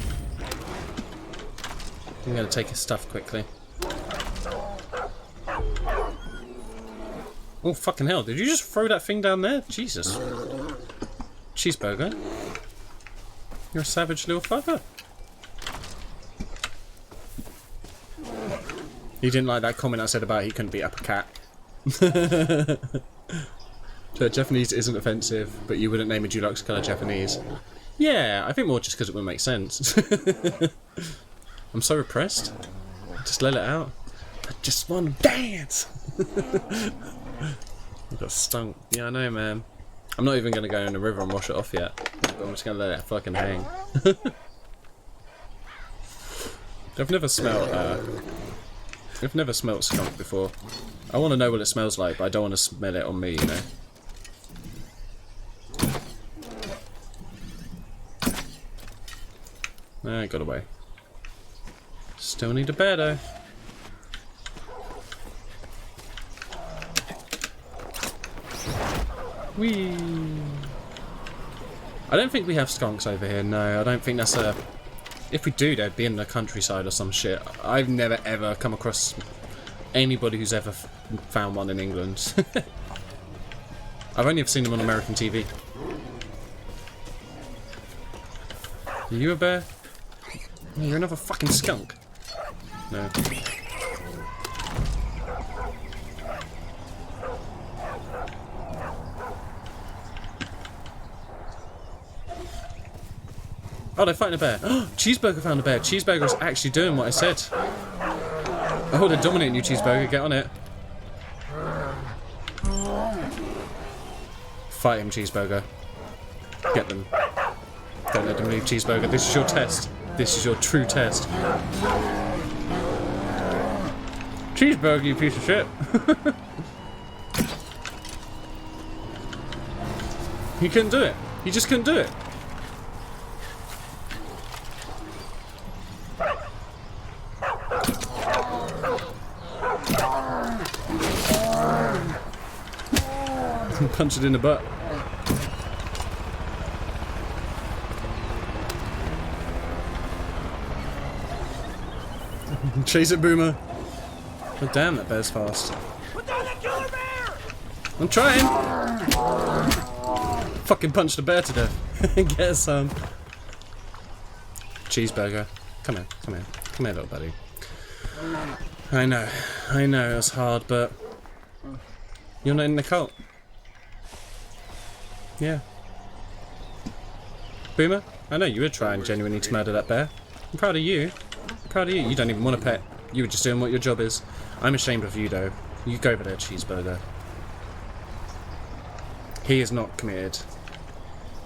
I'm gonna take his stuff quickly. Oh, fucking hell. Did you just throw that thing down there? Jesus. Cheeseburger. You're a savage little fucker. He didn't like that comment I said about he couldn't beat up a cat. So Japanese isn't offensive, but you wouldn't name a Dulux colour Japanese. Yeah, I think more just because it wouldn't make sense. I'm so repressed. Just let it out. I just want to dance! I got stunk. Yeah, I know, man. I'm not even going to go in the river and wash it off yet. I'm just going to let it fucking hang. I've never smelt skunk before. I want to know what it smells like, but I don't want to smell it on me, you know. Ah, it got away. Still need a bear though. Whee! I don't think we have skunks over here. No, I don't think that's a... If we do, they'd be in the countryside or some shit. I've never ever come across anybody who's ever found one in England. I've only ever seen them on American TV. Are you a bear? No, you're another fucking skunk. No. Oh, they're fighting a bear. Cheeseburger found a bear. Cheeseburger's actually doing what I said. Oh, they're dominating you, Cheeseburger. Get on it. Fight him, Cheeseburger. Get them. Don't let them leave, Cheeseburger. This is your test. This is your true test. Cheeseburger, you piece of shit. He couldn't do it. He just couldn't do it. Punch it in the butt. Chase it, Boomer. Oh damn, that bear's fast. Put down that killer bear! I'm trying. Fucking punch the bear to death. Get some. Cheeseburger. Come here, come here. Come here, little buddy. I know, it's hard, but you're not in the cult. Yeah. Boomer, I know you were trying genuinely to murder that bear. I'm proud of you. I'm proud of you. You don't even want a pet. You were just doing what your job is. I'm ashamed of you, though. You go over there, Cheeseburger. He is not committed.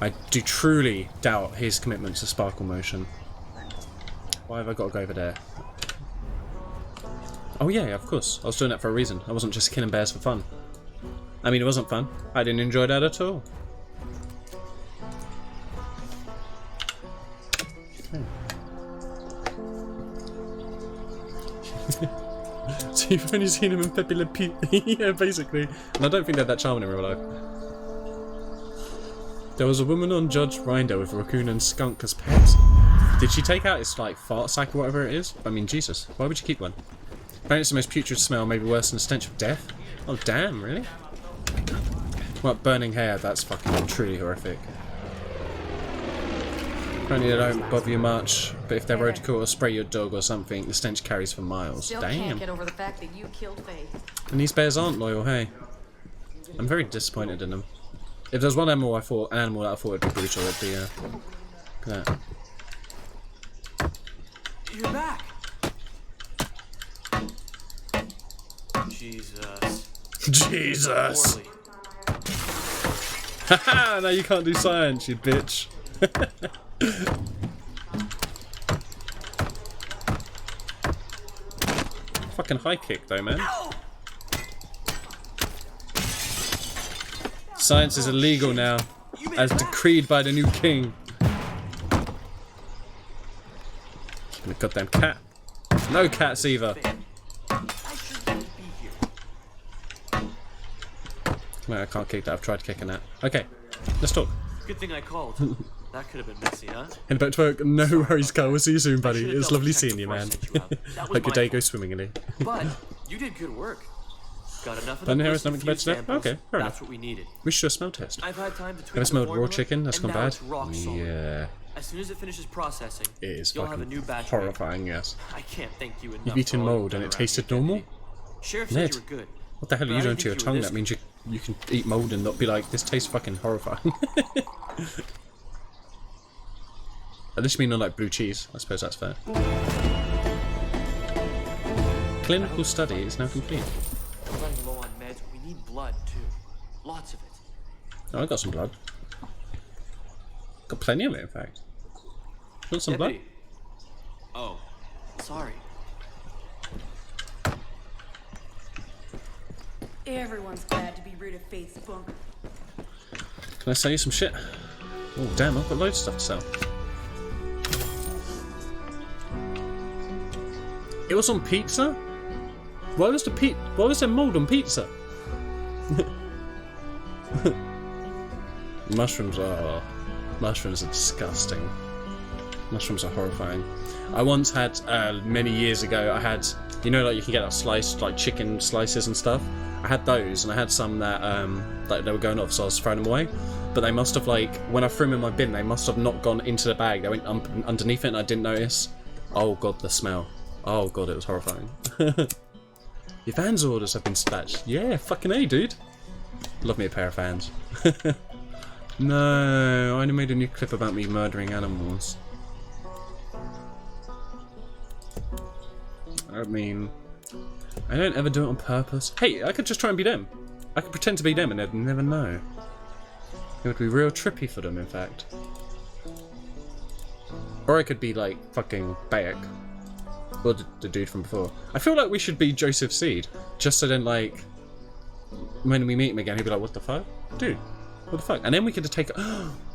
I do truly doubt his commitment to Sparkle Motion. Why have I got to go over there? Oh yeah, of course. I was doing that for a reason. I wasn't just killing bears for fun. I mean, it wasn't fun. I didn't enjoy that at all. So you've only seen him in Pepe Le Pew. Yeah, basically. And I don't think they're that charming in real life. There was a woman on Judge Rinder with a raccoon and skunk as pets. Did she take out its, like, fart sack or whatever it is? I mean, Jesus. Why would you keep one? Apparently it's the most putrid smell, maybe worse than the stench of death. Oh, damn, really? What, burning hair? That's fucking truly horrific. Apparently they don't bother you much, but if they're road or spray your dog or something, the stench carries for miles. Still Damn. can't get over the fact that you killed Faye. And these bears aren't loyal, hey? I'm very disappointed in them. If there's one animal that I thought would be brutal, it'd be that. You're back. Jesus. Jesus. Haha! Now you can't do science, you bitch. Fucking high kick though, man. Science is illegal now, as decreed by the new king. Keeping a goddamn cat. No cats either. No, I can't kick that. I've tried kicking that. Okay, let's talk. Good thing I called. That could have been messy, huh? Head back to work. No worries, Carl. We'll see you soon, buddy. It was lovely seeing you, man. Hope your day goes swimmingly. But you did good work. Got enough of Done the here bliss is nothing infused compared to that? samples. Okay, fair enough. That's what we needed. We should do a smell test. I've had time to tweak Ever the smelled raw formula, chicken? That's and gone now bad. it's rock solid. Yeah. As soon as it finishes processing, It is you'll have a fucking new batch. horrifying, yes. I can't thank you enough. You've eaten for all mold you've and it done tasted around here, normal? Deputy. Sheriff Ned, said you were good. what the hell are But you I doing didn't to your think you were tongue? this That means you can eat mold and not be like, this tastes fucking horrifying. At least you mean not like blue cheese. I suppose that's fair. Clinical study is now complete. We're running low on meds. We need blood too. Lots of it. Oh, I got some blood. Got plenty of it, in fact. You want some blood? Deputy. Oh, sorry. Everyone's glad to be rid of Faith's bunk. Can I sell you some shit? Oh, damn, I've got loads of stuff to sell. It was on pizza? Why was there mold on pizza? Mushrooms are disgusting. Mushrooms are horrifying. I once had, many years ago, I had, you know, like you can get that sliced, like chicken slices and stuff. I had those, and I had some that, like they were going off, so I was throwing them away. But they must have, like, when I threw them in my bin, they must have not gone into the bag. They went underneath it, and I didn't notice. Oh god, the smell. Oh god, it was horrifying. Your fans' orders have been dispatched. Yeah, fucking A, dude. Love me a pair of fans. No, I only made a new clip about me murdering animals. I mean, I don't ever do it on purpose. Hey, I could just try and be them. I could pretend to be them and they'd never know. It would be real trippy for them, in fact. Or I could be like fucking Bayek. Or the dude from before. I feel like we should be Joseph Seed. Just so then, like, when we meet him again, he'd be like, what the fuck? Dude, what the fuck? And then we could take...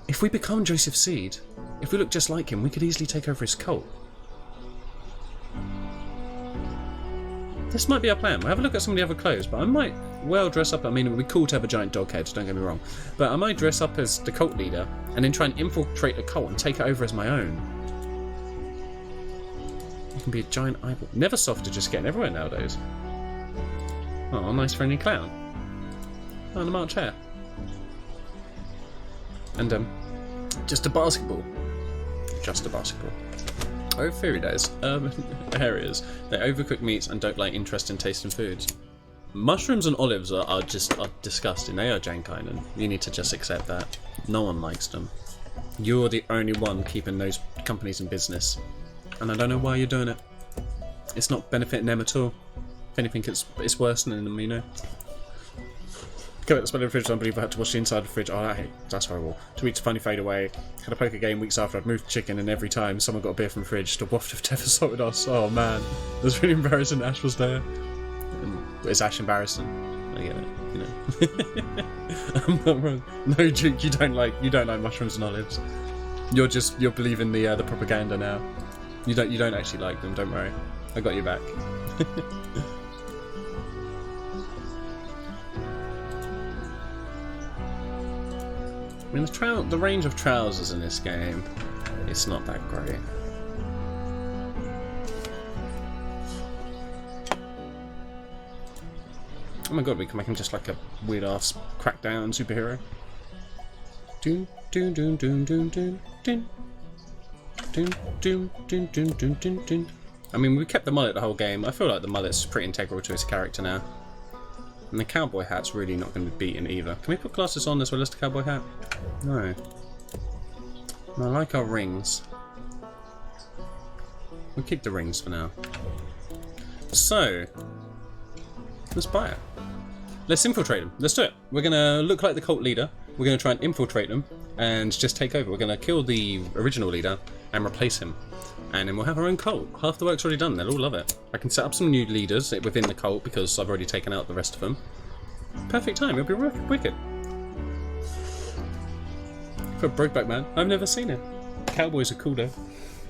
if we become Joseph Seed, if we look just like him, we could easily take over his cult. This might be our plan. We'll have a look at some of the other clothes, but I might well dress up. I mean, it would be cool to have a giant dog head, don't get me wrong. But I might dress up as the cult leader and then try and infiltrate the cult and take it over as my own. You can be a giant eyeball. Neversoft are just getting everywhere nowadays. Oh, nice friendly clown. Oh, and a March hair. And, just a basketball. Just a basketball. Oh, theory days. Areas. They overcook meats and don't like interesting tasting foods. Mushrooms and olives are disgusting. They are jank, and you need to just accept that. No one likes them. You're the only one keeping those companies in business. And I don't know why you're doing it. It's not benefiting them at all. If anything, it's worsening them, you know. Go at the smell of the fridge, I believe I had to wash the inside of the fridge. Oh, that's horrible. To eat funny fade away. Had a poker game weeks after I'd moved the chicken, and every time someone got a beer from the fridge, the waft of death assaulted us. Oh man, it was really embarrassing. Ash was there. And is Ash embarrassing? I get it, you know. I'm not wrong. No, Duke, you don't like mushrooms and olives. You're believing the propaganda now. You don't actually like them. Don't worry, I got you back. I mean, the range of trousers in this game, it's not that great. Oh my god, we can make him just like a weird-ass crackdown superhero. Doom, doom, doom, doom, doom, doom, doom. Doom, doom, doom, doom, doom, doom, doom. I mean, we kept the mullet the whole game. I feel like the mullet's pretty integral to his character now. And the cowboy hat's really not going to be beaten either. Can we put glasses on as well as the cowboy hat? No. I like our rings. We'll keep the rings for now. So, let's buy it. Let's infiltrate them. Let's do it. We're going to look like the cult leader. We're going to try and infiltrate them and just take over. We're going to kill the original leader and replace him. And then we'll have our own cult. Half the work's already done. They'll all love it. I can set up some new leaders within the cult because I've already taken out the rest of them. Perfect time. It'll be wicked. For Brokeback Man, I've never seen it. Cowboys are cool though.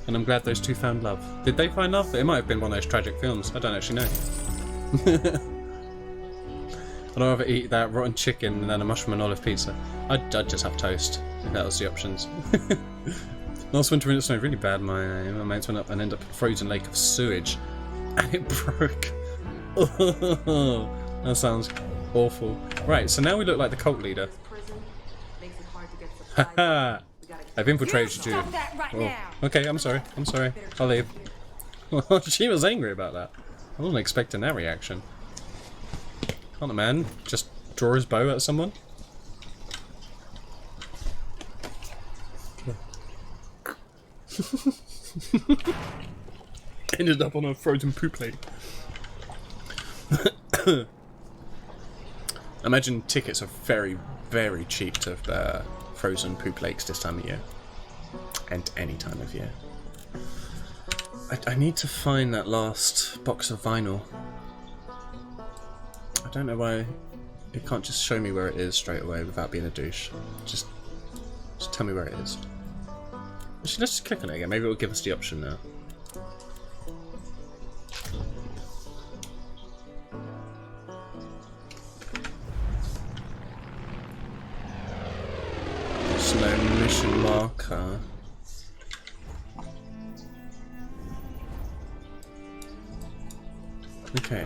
And I'm glad those two found love. Did they find love? It might have been one of those tragic films. I don't actually know. I'd rather eat that rotten chicken than a mushroom and olive pizza. I'd just have toast if that was the options. Last winter when it snowed really bad, my mates went up and ended up in a frozen lake of sewage. And it broke. Oh, that sounds awful. Right, so now we look like the cult leader. Haha! I've infiltrated you. Oh. Okay, I'm sorry. I'll leave. Well, she was angry about that. I wasn't expecting that reaction. Can't a man just draw his bow at someone? Ended up on a frozen poop plate. Imagine tickets are very, very cheap to frozen poop lakes this time of year. And any time of year. I need to find that last box of vinyl. I don't know why it can't just show me where it is straight away without being a douche. Just tell me where it is. Actually, let's just click on it again. Maybe it will give us the option now. car. Okay.